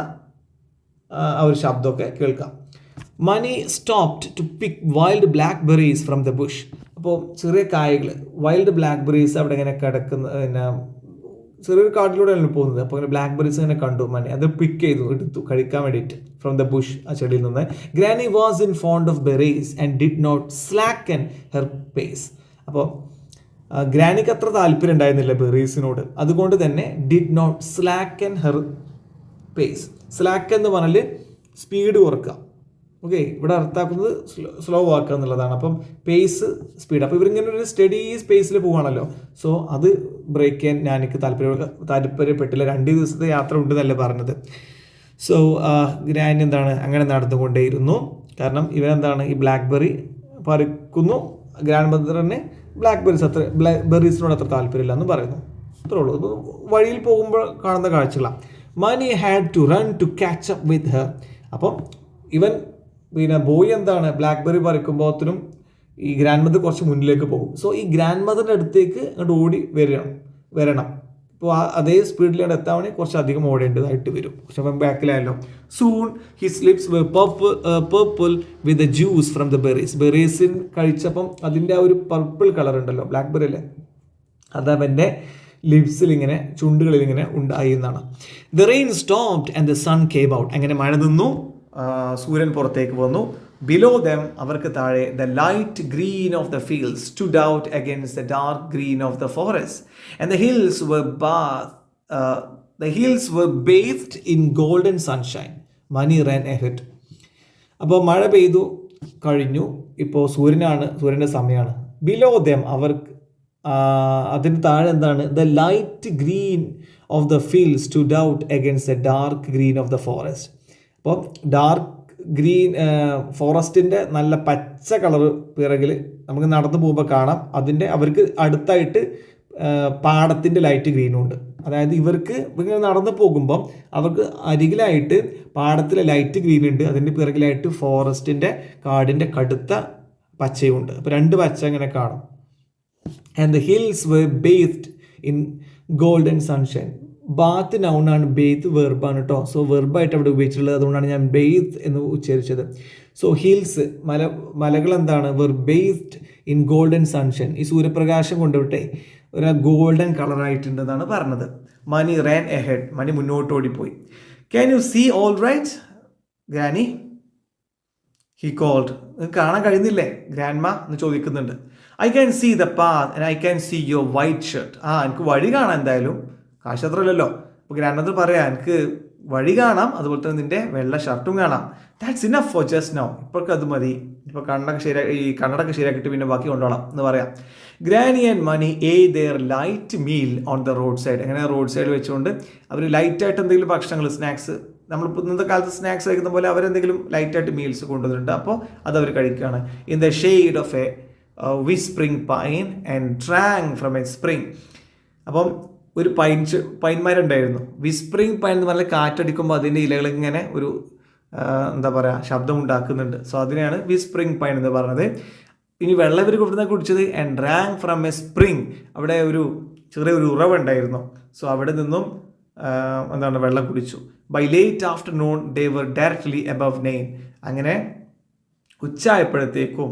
ആ ഒരു ശബ്ദമൊക്കെ കേൾക്കാം. Mani stopped to pick wild blackberries from the bush. അപ്പോൾ ചെറിയ കായകൾ, വൈൽഡ് ബ്ലാക്ക് ബെറീസ് അവിടെ ഇങ്ങനെ കിടക്കുന്ന, പിന്നെ ചെറിയൊരു കാട്ടിലൂടെയാണ് പോകുന്നത്. അപ്പോൾ ഇങ്ങനെ ബ്ലാക്ക് ബെറീസ് ഇങ്ങനെ കണ്ടു. മണി അത് പിക്ക് ചെയ്തു, എടുത്തു കഴിക്കാൻ വേണ്ടിയിട്ട് ഫ്രം ദ ബുഷ്, ആ ചെടിയിൽ നിന്ന്. Granny was in fond of berries and did not slacken her pace. അപ്പോൾ ഗ്രാനിക്ക് അത്ര താല്പര്യം ഉണ്ടായിരുന്നില്ല ബെറീസിനോട്, അതുകൊണ്ട് തന്നെ did not slacken her pace. Slack എന്ന് പറഞ്ഞാൽ സ്പീഡ് കുറക്കുക, ഓക്കെ, ഇവിടെ അർത്ഥാക്കുന്നത് സ്ലോ ആക്കുക എന്നുള്ളതാണ്. അപ്പം പേസ് സ്പീഡ്. അപ്പോൾ ഇവരിങ്ങനെ ഒരു സ്റ്റഡി സ്പേസിൽ പോവുകയാണല്ലോ. സോ അത് ബ്രേക്ക് ചെയ്യാൻ ഞാനെനിക്ക് താല്പര്യപ്പെട്ടില്ല. 2 ദിവസത്തെ യാത്ര ഉണ്ടെന്നല്ലേ പറഞ്ഞത്. സോ ഗ്രാനി എന്താണ് അങ്ങനെ നടന്നുകൊണ്ടേയിരുന്നു. കാരണം ഇവരെന്താണ് ഈ ബ്ലാക്ക്ബെറി പറിക്കുന്നു. ഗ്രാൻഡ് മദറിന് ബെറീസിനോട് അത്ര താല്പര്യമില്ല എന്ന് പറയുന്നു. അത്രേ ഉള്ളൂ. ഇത് വഴിയിൽ പോകുമ്പോൾ കാണുന്ന കാഴ്ചകളാണ്. Mani had to run to catch up with her. അപ്പം ഇവൻ ബോയ് എന്താണ് ബ്ലാക്ക്ബെറി പറിക്കുമ്പോഴത്തിനും ഈ ഗ്രാൻഡ് മദർ കുറച്ച് മുന്നിലേക്ക് പോകും. സോ ഈ ഗ്രാൻഡ് മദറിൻ്റെ അടുത്തേക്ക് അങ്ങോട്ട് ഓടി വരണം. ഇപ്പോൾ അതേ സ്പീഡിലാണ് എത്താവണേ കുറച്ചധികം ഓടേണ്ടതായിട്ട് വരും. പക്ഷെ അവൻ ബാക്കിലായല്ലോ. Soon his lips were purple with the juice from the berries. ബെറീസിൻ കഴിച്ചപ്പം അതിൻ്റെ ആ ഒരു പർപ്പിൾ കളർ ഉണ്ടല്ലോ ബ്ലാക്ക്ബെറി അല്ലേ, അത് അവൻ്റെ ലിപ്സിൽ ഇങ്ങനെ ചുണ്ടുകളിൽ ഇങ്ങനെ ഉണ്ടായി എന്നാണ്. The rain stopped and the sun came out. അങ്ങനെ മഴ നിന്നു, സൂര്യൻ പുറത്തേക്ക് വന്നു. ബിലോ ദം അവർക്ക് താഴെ the light green of the fields stood out against the dark green of the forest and the hills were bathed in golden sunshine. Mani ran ahead. അപ്പോൾ മഴ പെയ്തു കഴിഞ്ഞു, ഇപ്പോൾ സൂര്യൻ്റെ സമയമാണ്. ബിലോ ദം അവർക്ക് അതിന് താഴെ എന്താണ് the light green of the field stood out against the dark green of the forest. അപ്പോൾ ഡാർക്ക് ഗ്രീൻ ഫോറസ്റ്റിൻ്റെ നല്ല പച്ച കളർ പിറകിൽ നമുക്ക് നടന്നു പോകുമ്പോൾ കാണാം. അവർക്ക് അടുത്തായിട്ട് പാടത്തിൻ്റെ ലൈറ്റ് ഗ്രീനും ഉണ്ട്. അതായത് ഇവർക്ക് ഇങ്ങനെ നടന്നു പോകുമ്പം അവർക്ക് അരികിലായിട്ട് പാടത്തിലെ ലൈറ്റ് ഗ്രീൻ ഉണ്ട്, അതിൻ്റെ പിറകിലായിട്ട് ഫോറസ്റ്റിൻ്റെ കാടിൻ്റെ കടുത്ത പച്ചയും ഉണ്ട്. അപ്പോൾ 2 പച്ച ഇങ്ങനെ കാണും. And the hills were bathed in golden sunshine. Bath നൗണാണ്, ബെയ്ത്ത് വെർബാണ് കേട്ടോ. സോ വെർബായിട്ട് അവിടെ ഉപയോഗിച്ചിട്ടുള്ളത്, അതുകൊണ്ടാണ് ഞാൻ ബെയ്ത്ത് എന്ന് ഉച്ചരിച്ചത്. സോ ഹിൽസ് മലകൾ എന്താണ് വർ bathed in golden sunshine. ഈ സൂര്യപ്രകാശം കൊണ്ടുവിട്ടെ ഒരു ഗോൾഡൻ കളറായിട്ടുണ്ടെന്നാണ് പറഞ്ഞത്. മണി റാൻ എഹെഡ്. മണി മുന്നോട്ട് ഓടിപ്പോയി. Can you see all right granny he called. കാണാൻ കഴിയുന്നില്ലേ ഗ്രാൻഡ്മ എന്ന് ചോദിക്കുന്നുണ്ട്. I can see the path and I can see your white shirt. എനിക്ക് വഴി കാണാം, എന്തായാലും കാശ് അത്രയല്ലല്ലോ. അപ്പോൾ ഗ്രാൻഡ് മദർ പറയാം എനിക്ക് വഴി കാണാം, അതുപോലെ തന്നെ നിന്റെ വെള്ള ഷർട്ടും കാണാം. That's enough for just now. ഇപ്പോഴൊക്കെ അത് മതി, ഇപ്പോൾ കണ്ണടൊക്കെ ശരിയാക്കിയിട്ട് പിന്നെ ബാക്കി കൊണ്ടുപോകണം എന്ന് പറയാം. Granny and Mani their light meal on the road side. അങ്ങനെ റോഡ് സൈഡ് വെച്ചുകൊണ്ട് അവർ ലൈറ്റായിട്ട് എന്തെങ്കിലും ഭക്ഷണങ്ങൾ സ്നാക്സ്, നമ്മളിപ്പോൾ ഇന്നത്തെ കാലത്ത് സ്നാക്സ് കഴിക്കുന്ന പോലെ അവരെന്തെങ്കിലും ലൈറ്റായിട്ട് മീൽസ് കൊണ്ടുവന്നിട്ടുണ്ട്. അപ്പോൾ അതവർ കഴിക്കുകയാണ്. In the shade of a whispering pine and drank from a spring. അപ്പം ഒരു പൈൻമരമുണ്ടായിരുന്നു. വിസ്പ്രിംഗ് പൈൻ എന്ന് പറഞ്ഞാൽ കാറ്റടിക്കുമ്പോൾ അതിൻ്റെ ഇലകൾ ഇങ്ങനെ ഒരു എന്താ പറയുക ശബ്ദം ഉണ്ടാക്കുന്നുണ്ട്. സോ അതിനെയാണ് വിസ്പ്രിംഗ് പൈൻ എന്ന് പറഞ്ഞത്. ഇനി വെള്ളം ഇവർ കുടിച്ചത് and drank from a spring. അവിടെ ഒരു ചെറിയൊരു ഉറവുണ്ടായിരുന്നു. സോ അവിടെ നിന്നും എന്താണ് വെള്ളം കുടിച്ചു. By late afternoon they were directly above Nain. അങ്ങനെ ഉച്ചയായപ്പോഴത്തേക്കും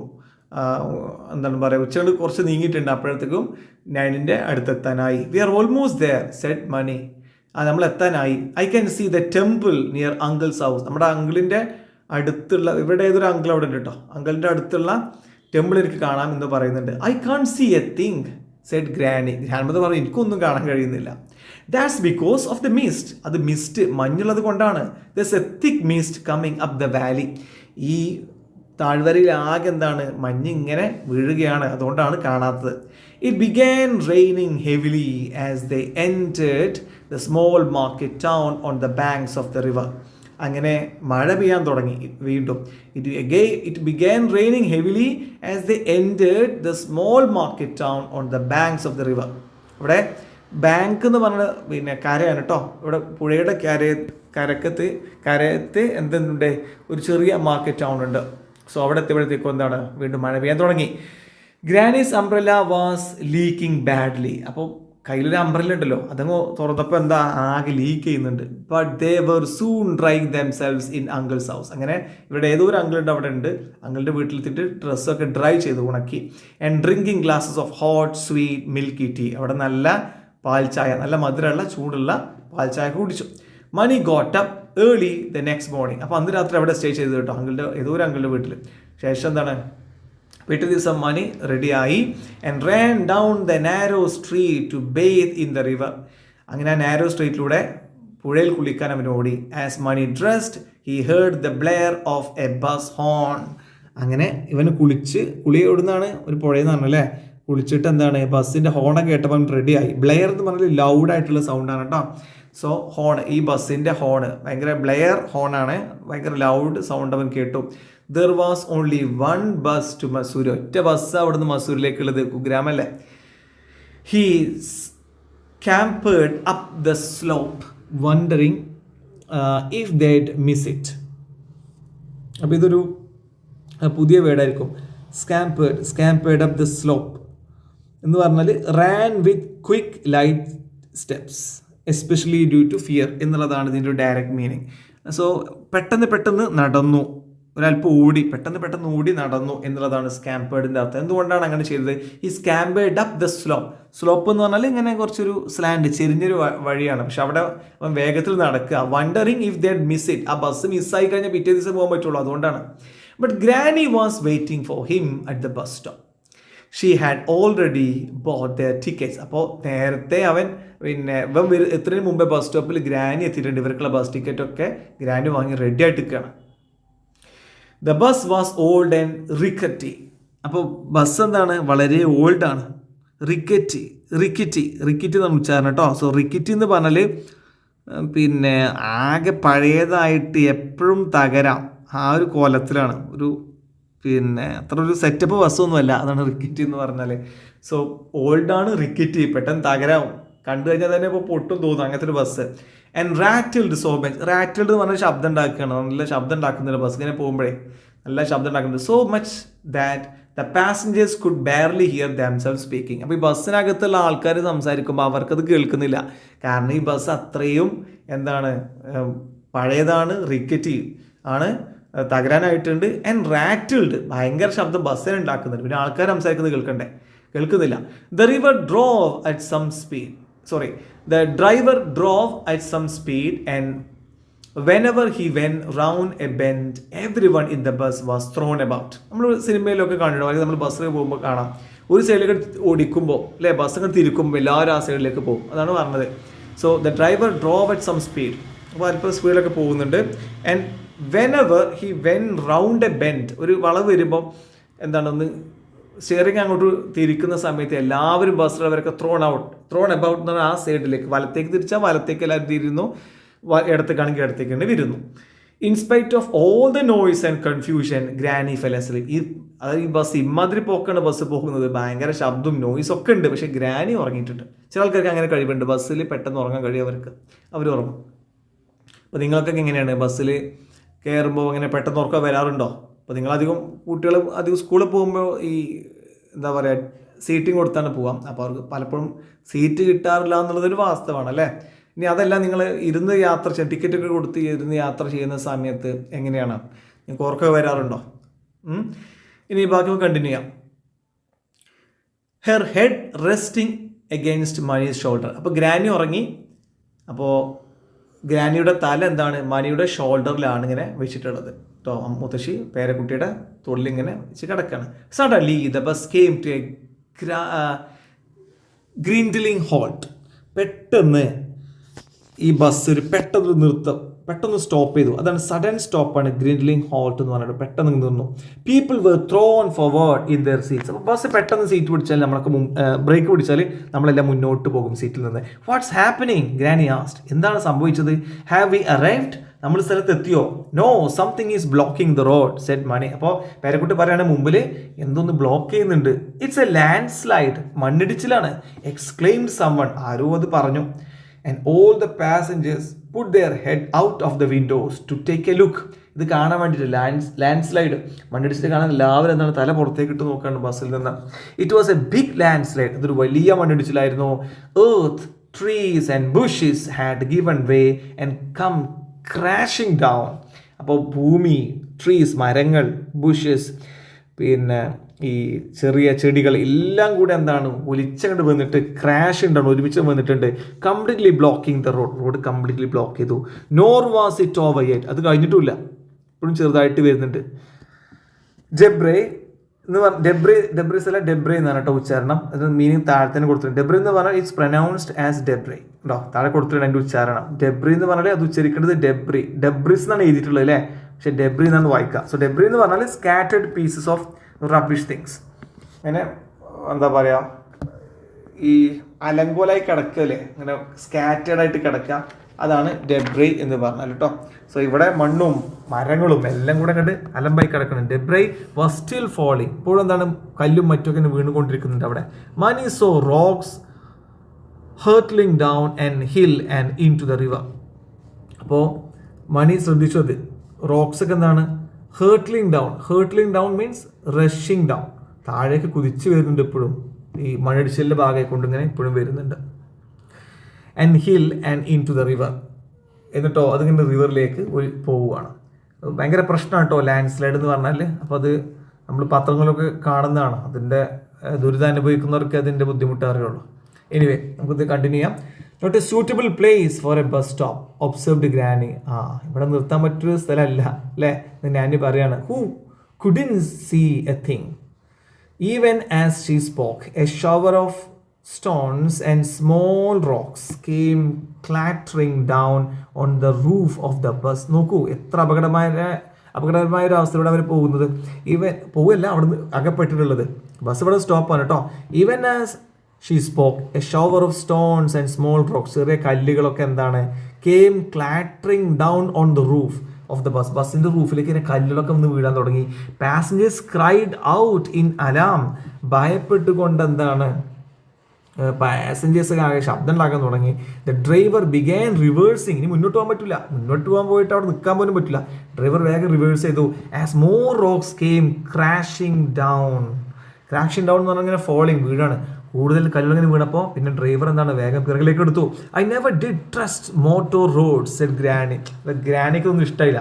എന്താണ് പറയുക, ഉച്ചകൾ കുറച്ച് നീങ്ങിയിട്ടുണ്ട്, അപ്പോഴത്തേക്കും 9ന്റെ അടുത്തെത്താനായി. We are almost there said Mani. നമ്മൾ എത്താനായി. I can see the temple near uncle's house. നമ്മുടെ അങ്കിളിൻ്റെ അടുത്തുള്ള, ഇവിടെ ഏതൊരു അങ്കിൾ അവിടെ ഉണ്ട് കേട്ടോ, അങ്കിളിൻ്റെ അടുത്തുള്ള ടെമ്പിൾ എനിക്ക് കാണാം എന്ന് പറയുന്നുണ്ട്. I can't see a thing said granny. Grandmother പറഞ്ഞു എനിക്കൊന്നും കാണാൻ കഴിയുന്നില്ല. That's because of the mist. അത് മിസ്റ്റ്, മഞ്ഞുള്ളത് കൊണ്ടാണ്. There's a thick mist coming up the valley. ഈ താഴ്വരയിൽ ആകെ എന്താണ് മഞ്ഞ് ഇങ്ങനെ വീഴുകയാണ്, അതുകൊണ്ടാണ് കാണാത്തത്. It began raining heavily as they entered the small market town on the banks of the river. അങ്ങനെ മഴ പെയ്യാൻ തുടങ്ങി വീണ്ടും. It began raining heavily as they entered the small market town on the banks of the river. ഇവിടെ bank എന്ന് പറഞ്ഞ പിന്നെ കരയാണ് കേട്ടോ. ഇവിടെ പുഴയുടെ കരയത്ത് എന്തുണ്ട്, ഒരു ചെറിയ മാർക്കറ്റ് ടൗൺ ഉണ്ട്. സോ അവിടെ എത്തിയപ്പോഴത്തേക്കും എന്താണ് വീണ്ടും മഴ പെയ്യാൻ തുടങ്ങി. Granny's umbrella was leaking badly. അപ്പോൾ കയ്യിലൊരു അംബ്രല്ല ഉണ്ടല്ലോ, അതങ്ങ് തുറന്നപ്പോൾ എന്താ ആകെ ലീക്ക് ചെയ്യുന്നുണ്ട്. But they were soon drying themselves in uncle's house. അങ്ങനെ ഇവിടെ ഏതോ ഒരു അങ്കിളുണ്ട് അവിടെ ഉണ്ട്, അങ്കിളുടെ വീട്ടിലെത്തിയിട്ട് ഡ്രസ്സൊക്കെ ഡ്രൈ ചെയ്ത് ഉണക്കി. And drinking glasses of hot sweet milky tea. അവിടെ നല്ല പാൽച്ചായ, നല്ല മധുരമുള്ള ചൂടുള്ള പാൽച്ചായ കുടിച്ചു. Mani got up early the next morning. അപ്പോൾ അന്ന് രാത്രി അവിടെ സ്റ്റേ ചെയ്ത് കേട്ടോ, ഏതോ ഒരു അങ്കിളുടെ വീട്ടിൽ. ശേഷം എന്താണ് പിറ്റേ ദിവസം മണി റെഡിയായി and ran down the narrow street to bathe in the river. അങ്ങനെ ആ നാരോ സ്ട്രീറ്റിലൂടെ പുഴയിൽ കുളിക്കാൻ അവൻ ഓടി. As Mani dressed he heard the blare of a bus horn. അങ്ങനെ ഇവന് കുളി എവിടുന്നാണ്? ഒരു പുഴയെന്ന് പറഞ്ഞു അല്ലേ. കുളിച്ചിട്ട് എന്താണ് ബസ്സിൻ്റെ ഹോണൊക്കെ കേട്ടപ്പോൾ റെഡിയായി. ബ്ലെയർ എന്ന് പറഞ്ഞാൽ ലൗഡായിട്ടുള്ള സൗണ്ടാണ് കേട്ടോ. സോ ഹോൺ, ഈ ബസ്സിൻ്റെ ഹോണ് ഭയങ്കര ബ്ലെയർ ഹോണാണ്, ഭയങ്കര ലൗഡ് സൗണ്ട് അവൻ കേട്ടു. There was only one bus to Mussoorie. ഒറ്റ ബസ് അവിടുന്ന് മസൂരിലേക്കുള്ളത്, കുഗ്രാമല്ലേ. He scampered up the slope wondering if they'd miss it. അപ്പോൾ ഇതൊരു പുതിയ വേർഡായിരിക്കും. സ്കാംപേർഡ് അപ്പ് ദ സ്ലോപ്പ് എന്ന് പറഞ്ഞാൽ ran with quick light steps especially due to fear എന്നുള്ളതാണ് ഇതിൻ്റെ ഒരു ഡയറക്റ്റ് മീനിങ്. സോ പെട്ടെന്ന് നടന്നു, ഒരല്പം ഓടി, പെട്ടെന്ന് ഓടി നടന്നു എന്നുള്ളതാണ് സ്കാംപേർഡിൻ്റെ അർത്ഥം. എന്തുകൊണ്ടാണ് അങ്ങനെ ചെയ്തത്? ഈ സ്കാംപേർഡ് അപ്പ് ദ സ്ലോപ്പ് എന്ന് പറഞ്ഞാൽ ഇങ്ങനെ കുറച്ചൊരു സ്ലാൻഡ്, ചെരിഞ്ഞൊരു വഴിയാണ്, പക്ഷെ അവിടെ വേഗത്തിൽ നടക്കുക. Wondering if they miss it, ആ ബസ് മിസ്സായി കഴിഞ്ഞാൽ പിറ്റേ ദിവസം പോകാൻ പറ്റുള്ളൂ, അതുകൊണ്ടാണ്. But granny was waiting for him at the bus stop. She had already bought their tickets. അപ്പോൾ നേരത്തെ അവൻ എത്രയും മുമ്പേ ബസ് സ്റ്റോപ്പിൽ ഗ്രാനി എത്തിയിട്ടുണ്ട്. ഇവർക്കുള്ള ബസ് ടിക്കറ്റൊക്കെ ഗ്രാനി വാങ്ങി റെഡി ആയിട്ട് നിൽക്കുകയാണ്. The bus was old and rickety. അപ്പോൾ ബസ് എന്താണ്? വളരെ ഓൾഡാണ്. റിക്കിറ്റി എന്നാണ് ഉച്ചാരണം കേട്ടോ. സോ റിക്കിറ്റി എന്ന് പറഞ്ഞാൽ ആകെ പഴയതായിട്ട് എപ്പോഴും തകരാം, ആ ഒരു കോലത്തിലാണ്. അത്ര ഒരു സെറ്റപ്പ് ബസ്സൊന്നുമല്ല, അതാണ് റിക്കിറ്റി എന്ന് പറഞ്ഞാൽ. സോ ഓൾഡാണ്, റിക്കിറ്റി, പെട്ടെന്ന് തകരാവും, കണ്ടു കഴിഞ്ഞാൽ തന്നെ ഇപ്പോൾ പൊട്ടും തോന്നും, അങ്ങനത്തെ ഒരു bus. And rattled so much. Rattled എന്ന് പറഞ്ഞാൽ ശബ്ദം ഉണ്ടാക്കുകയാണ്, നല്ല ശബ്ദം ഉണ്ടാക്കുന്നുണ്ട് ബസ് ഇങ്ങനെ പോകുമ്പോഴേ, നല്ല ശബ്ദം ഉണ്ടാക്കുന്നുണ്ട്. So much that the passengers could barely here themselves speaking. അപ്പോൾ ഈ ബസ്സിനകത്തുള്ള ആൾക്കാർ സംസാരിക്കുമ്പോൾ അവർക്കത് കേൾക്കുന്നില്ല, കാരണം ഈ ബസ് അത്രയും പഴയതാണ്, റിക്കറ്റി ആണ്, തകരാനായിട്ടുണ്ട്. ആൻഡ് റാറ്റിൽഡ്, ഭയങ്കര ശബ്ദം ബസ്സിനെ ഉണ്ടാക്കുന്നുണ്ട്, പിന്നെ ആൾക്കാർ സംസാരിക്കുന്നത് കേൾക്കുന്നില്ല. The driver drove at some speed and whenever he went round a bend everyone in the bus was thrown about. നമ്മൾ സിനിമയിലൊക്കെ കണ്ടിട്ടുണ്ടോ, അല്ലെങ്കിൽ നമ്മൾ ബസ്സിൽ പോകുമ്പോൾ കാണാം, ഒരു സൈഡിലേക്ക് ഓടിക്കുമ്പോൾ അല്ലേ, ബസ് അങ്ങനെ തിരിക്കുമ്പോൾ എല്ലാവരും ആ സൈഡിലേക്ക് പോകും, അതാണ് പറഞ്ഞത്. So the driver drove at some speed, അപ്പോൾ അല്പം സ്പീഡിലൊക്കെ പോകുന്നുണ്ട്. And whenever he went round a bend, ഒരു വളവ് വരുമ്പോൾ ഒന്ന് സ്റ്റിയറിംഗ് അങ്ങോട്ട് തിരിക്കുന്ന സമയത്ത് എല്ലാവരും ബസ്സിലവരൊക്കെ ത്രോൺ അബൌട്ട് എന്ന് പറഞ്ഞാൽ ആ സൈഡിലേക്ക്, വലത്തേക്ക് തിരിച്ചാൽ വലത്തേക്ക് എല്ലാവരും തിരിയുന്നു, ഇടത്തേക്കാണെങ്കിൽ ഇടത്തേക്ക് തന്നെ വരുന്നു. In spite of all the noise and confusion granny fell asleep. ഈ ബസ് ഇമാതിരി പോക്കാണ് ബസ് പോകുന്നത്, ഭയങ്കര ശബ്ദവും നോയ്സ് ഒക്കെ ഉണ്ട്, പക്ഷേ ഗ്രാനി ഉറങ്ങിയിട്ടുണ്ട്. ചില ആൾക്കാർക്ക് അങ്ങനെ കഴിവുണ്ട്, ബസ്സിൽ പെട്ടെന്ന് ഉറങ്ങാൻ കഴിയും അവർ ഉറങ്ങും. അപ്പോൾ നിങ്ങൾക്കൊക്കെ എങ്ങനെയാണ് ബസ്സിൽ കയറുമ്പോൾ അങ്ങനെ പെട്ടെന്ന് ഉറക്കം വരാറുണ്ടോ? അപ്പോൾ നിങ്ങളധികം കുട്ടികൾ അധികം സ്കൂളിൽ പോകുമ്പോൾ ഈ സീറ്റിംഗ് കൊടുത്താണ് പോവാം, അപ്പോൾ അവർക്ക് പലപ്പോഴും സീറ്റ് കിട്ടാറില്ല എന്നുള്ളതൊരു വാസ്തവമാണ് അല്ലേ. ഇനി അതല്ല, നിങ്ങൾ ഇരുന്ന് യാത്ര ചെയ്യാൻ ടിക്കറ്റൊക്കെ കൊടുത്ത് ഇരുന്ന് യാത്ര ചെയ്യുന്ന സമയത്ത് എങ്ങനെയാണ്, നിങ്ങൾക്ക് ഉറക്കം വരാറുണ്ടോ? ഇനി ബാക്കി കണ്ടിന്യൂ ചെയ്യാം. Her head resting against monies shoulder. അപ്പോൾ ഗ്രാനി ഉറങ്ങി, അപ്പോൾ ഗ്രാനിയുടെ തല മണിയുടെ ഷോൾഡറിലാണ് ഇങ്ങനെ വെച്ചിട്ടുള്ളത് കേട്ടോ. മുത്തശ്ശി പേരക്കുട്ടിയുടെ തൊള്ളിങ്ങനെ വെച്ച് കിടക്കുകയാണ്. Suddenly the bus came to a grinding halt. പെട്ടെന്ന് ഈ ബസ് പെട്ടെന്ന് സ്റ്റോപ്പ് ചെയ്തു. അതാണ് സഡൻ സ്റ്റോപ്പാണ് ഗ്രിൻഡ്ലിംഗ് ഹോൾട്ട് എന്ന് പറഞ്ഞിട്ട്, പെട്ടെന്ന് നിന്നു. People were thrown forward in their seats. അപ്പോൾ ബസ് പെട്ടെന്ന് സീറ്റ് പിടിച്ചാൽ നമ്മളൊക്കെ ബ്രേക്ക് പിടിച്ചാൽ നമ്മളെല്ലാം മുന്നോട്ട് പോകും സീറ്റിൽ നിന്ന്. What's happening granny asked. എന്താണ് സംഭവിച്ചത്? Have we arrived? നമ്മൾ സ്ഥലത്ത് എത്തിയോ? No, something is blocking the road said Mani. അപ്പോൾ പേരക്കുട്ടി പറയാണ്, മുമ്പിൽ എന്തോന്ന് ബ്ലോക്ക് ചെയ്യുന്നുണ്ട്. ഇറ്റ്സ് എ ലാൻഡ് സ്ലൈഡ്, മണ്ണിടിച്ചിലാണ്. എക്സ്ക്ലെയിംഡ് സംവൺ, ആരോ അത് പറഞ്ഞു. And all the passengers put their head out of the windows to take a look. ഇത് കാണാൻ വേണ്ടിയിട്ട് ലാൻഡ് സ്ലൈഡ്, മണ്ണിടിച്ചിട്ട് കാണാൻ എല്ലാവരും തല പുറത്തേക്ക് ഇട്ട് നോക്കുകയാണ് ബസ്സിൽ നിന്ന്. It was a big landslide, അതൊരു വലിയ മണ്ണിടിച്ചിലായിരുന്നു. earth, trees and bushes had given way and come crashing down. അപ്പോൾ ഭൂമി, ട്രീസ് മരങ്ങൾ, ബുഷസ് ഈ ചെറിയ ചെടികൾ എല്ലാം കൂടെ ഒലിച്ചങ്ങോട്ട് വന്നിട്ട് ഒരുമിച്ച് വന്നിട്ടുണ്ട്. Completely blocking the road completely block ചെയ്തു. Nor was it over yet, അത് കഴിഞ്ഞിട്ടുമില്ല, ഇപ്പോഴും ചെറുതായിട്ട് വരുന്നുണ്ട്. ജെബ്രെ എന്ന് പറഞ്ഞാൽ ഡെബ്രിസ് അല്ല ഡെബ്രി എന്നാണ് കേട്ടോ ഉച്ചാരണം. അത് മീനിങ് താഴെ തന്നെ കൊടുത്തിട്ടുണ്ട്. ഡെബ്രി എന്ന് പറഞ്ഞാൽ ഇറ്റ്സ് പ്രൊനൗൺസ്ഡ് ആസ് ഡെബ്രി കേട്ടോ, താഴെ കൊടുത്തിട്ടുണ്ട് അതിൻ്റെ ഉച്ചാരണം. ഡെബ്രി എന്ന് പറഞ്ഞാൽ അത് ഉച്ചരിക്കേണ്ടത് ഡെബ്രിസ് എന്നാണ് എഴുതിയിട്ടുള്ളത് അല്ലേ, പക്ഷെ ഡെബ്രി എന്നാണ് വായിക്കുക. സോ ഡെബ്രി എന്ന് പറഞ്ഞാൽ scattered pieces of rubbish things. അങ്ങനെ എന്താ പറയുക, ഈ അലങ്കോലായി കിടക്കല്ലേ, അങ്ങനെ സ്കാറ്റേഡ് ആയിട്ട് കിടക്കുക, അതാണ് ഡെബ്രി എന്ന് പറഞ്ഞാൽ കേട്ടോ. സോ ഇവിടെ മണ്ണും മരങ്ങളും എല്ലാം കൂടെ കണ്ട് അലമ്പായി കിടക്കണം. ഡെബ്രി വാസ് സ്റ്റിൽ ഫോളിങ്, ഇപ്പോഴും എന്താണ് കല്ലും മറ്റൊക്കെ വീണുകൊണ്ടിരിക്കുന്നുണ്ട് അവിടെ. Mani saw rocks hurtling down and hill and into the river. അപ്പോൾ മണി ശ്രദ്ധിച്ചു, അത് റോക്സ് ഒക്കെ എന്താണ് hurtling down means rushing down, താഴേക്ക് കുതിച്ച് വരുന്നുണ്ട് ഇപ്പോഴും, ഈ മഴടിച്ചലിൻ്റെ ഭാഗമായി കൊണ്ട് ഇങ്ങനെ ഇപ്പോഴും വരുന്നുണ്ട്. And hill and into the river, എന്നിട്ടോ അതിങ്ങനെ റിവറിലേക്ക് പോവുകയാണ്. ഭയങ്കര പ്രശ്നമാണ് കേട്ടോ ലാൻഡ് സ്ലൈഡ് എന്ന് പറഞ്ഞാൽ. അപ്പോൾ അത് നമ്മൾ പത്രങ്ങളൊക്കെ കാണുന്നതാണ്, അതിൻ്റെ ദുരിതം അനുഭവിക്കുന്നവർക്ക് അതിൻ്റെ ബുദ്ധിമുട്ട് അറിയുള്ളൂ. എനിവേ നമുക്കിത് കണ്ടിന്യൂ ചെയ്യാം. Not a suitable place for a bus stop observed granny. ഇവിടെ നിർത്താൻ പറ്റൊരു സ്ഥലമല്ല അല്ലേ, നാനി പറയാണ്. Who couldn't see a thing. Even as she spoke, a shower of stones and small rocks came clattering down on the roof of the bus. നോക്കൂ എത്ര അപകടകരമായ ഒരു അവസ്ഥയിലൂടെ അവർ പോകുന്നത്. പോവല്ല അവിടുന്ന് അകപ്പെട്ടിട്ടുള്ളത്. ബസ് ഇവിടെ സ്റ്റോപ്പാണ് കേട്ടോ. Even as she spoke, a shower of stones and small rocks, ചെറിയ കല്ലുകളൊക്കെ എന്താണ് came clattering down on the roof of the bus. ബസ്സിൻ്റെ റൂഫിലേക്ക് ഇങ്ങനെ കല്ലുകളൊക്കെ ഒന്ന് വീഴാൻ തുടങ്ങി. Passengers cried out in alarm, ഭയപ്പെട്ടുകൊണ്ട് എന്താണ് പാസഞ്ചേഴ്സ് ആകെ ശബ്ദം ഉണ്ടാക്കാൻ തുടങ്ങി. ദ ഡ്രൈവർ ബിഗാൻ റിവേഴ്സിങ്, ഇനി മുന്നോട്ട് പോകാൻ പറ്റില്ല, മുന്നോട്ട് പോകാൻ പോയിട്ട് അവിടെ നിൽക്കാൻ പോലും പറ്റില്ല. ഡ്രൈവർ വേഗം റിവേഴ്സ് ചെയ്തു. As more rocks came crashing down എന്ന് പറഞ്ഞാൽ ഇങ്ങനെ ഫോളിങ്, വീഴാണ്. കൂടുതൽ കല്ലുകളിങ്ങനെ വീണപ്പോൾ പിന്നെ ഡ്രൈവർ എന്താണ് വേഗം പിറകിലേക്ക് എടുത്തു. I never did trust motor roads said granny. ഗ്രാനിക്കൊന്നും ഇഷ്ടമില്ല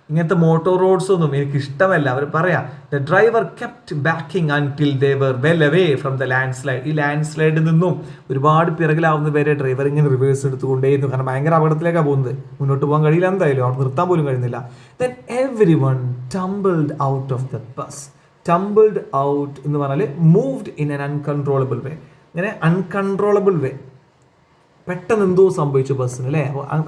ഇങ്ങനത്തെ മോട്ടോർ റോഡ്സ് ഒന്നും, എനിക്ക് ഇഷ്ടമല്ല. അവർ പറയാം the driver kept backing until they were well away from the landslide. ഈ ലാൻഡ് സ്ലൈഡിൽ നിന്നും ഒരുപാട് പിറകിലാവുന്ന വരെ ഡ്രൈവർ ഇങ്ങനെ റിവേഴ്സ് എടുത്തുകൊണ്ടേയിരുന്നു, കാരണം ഭയങ്കര അപകടത്തിലേക്കാണ് പോകുന്നത്. മുന്നോട്ട് പോകാൻ കഴിയില്ല, എന്തായാലും അവിടെ നിർത്താൻ പോലും കഴിയുന്നില്ല. Then every one ടംബിൾഡ് out of the bus. ടംബിൾഡ് out എന്ന് പറഞ്ഞാൽ മൂവ്ഡ് ഇൻ ആൻ അൺകൺട്രോളബിൾ വേ, ഇങ്ങനെ അൺകൺട്രോളബിൾ വേ, പെട്ടെന്ന് എന്തോ സംഭവിച്ചു ബസ്സിന് അല്ലേ,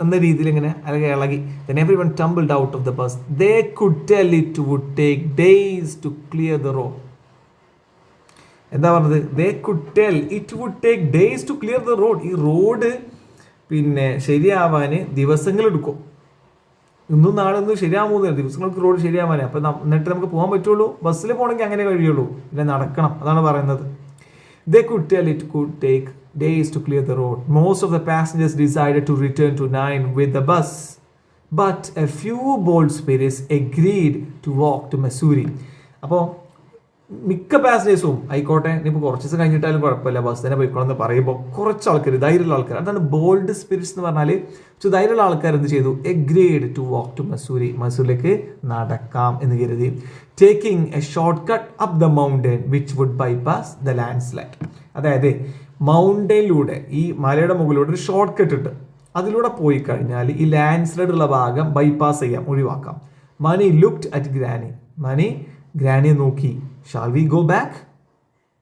എന്ന രീതിയിൽ ഇങ്ങനെ അല്ലെങ്കിൽ ഇളകി. Then everyone tumbled out of the bus. They could tell it would take days to clear the road. എന്താ പറഞ്ഞത്? They could tell it would take days to clear the road. ഈ റോഡ് പിന്നെ ശരിയാവാൻ ദിവസങ്ങളെടുക്കും. ഇന്നും നാളെ ഒന്നും ശരിയാവുന്നില്ല, ദിവസങ്ങൾക്ക് റോഡ് ശരിയാവാൻ. അപ്പം എന്നിട്ട് നമുക്ക് പോകാൻ പറ്റുള്ളൂ. ബസ്സിൽ പോകണമെങ്കിൽ അങ്ങനെ കഴിയുള്ളൂ, പിന്നെ നടക്കണം, അതാണ് പറയുന്നത്. They could tell it could take days to clear the road. Most of the passengers decided to return to Nain with the bus, but a few bold spirits agreed to walk to Mussoorie. അപ്പോൾ മിക്ക പാസഞ്ചേഴ്സും ആയിക്കോട്ടെ, ഇനിയിപ്പോൾ കുറച്ച് ദിവസം കഴിഞ്ഞിട്ടാലും കുഴപ്പമില്ല, bus തന്നെ പോയിക്കോളെന്ന് പറയുമ്പോൾ കുറച്ച് ആൾക്കാർ, ധൈര്യമുള്ള ആൾക്കാർ, അതാണ് ബോൾഡ് സ്പിരിറ്റ്സ് എന്ന് പറഞ്ഞാൽ. ധൈര്യമുള്ള ആൾക്കാർ എന്ത് ചെയ്തു? Agreed to walk to Mussoorie, മസൂരിലേക്ക് നടക്കാം എന്ന് കരുതി. Taking a shortcut up the mountain which would bypass the landslide. അതായത് മൗണ്ടനിലൂടെ, ഈ മലയുടെ മുകളിലൂടെ ഒരു ഷോർട്ട് കട്ട് ഉണ്ട്, അതിലൂടെ പോയി കഴിഞ്ഞാൽ ഈ ലാൻഡ് സ്ലൈഡ് ഉള്ള ഭാഗം ബൈപ്പാസ് ചെയ്യാം, ഒഴിവാക്കാം. Mani looked at granny. Mani ഗ്രാനിയെ നോക്കി. Shall we go back?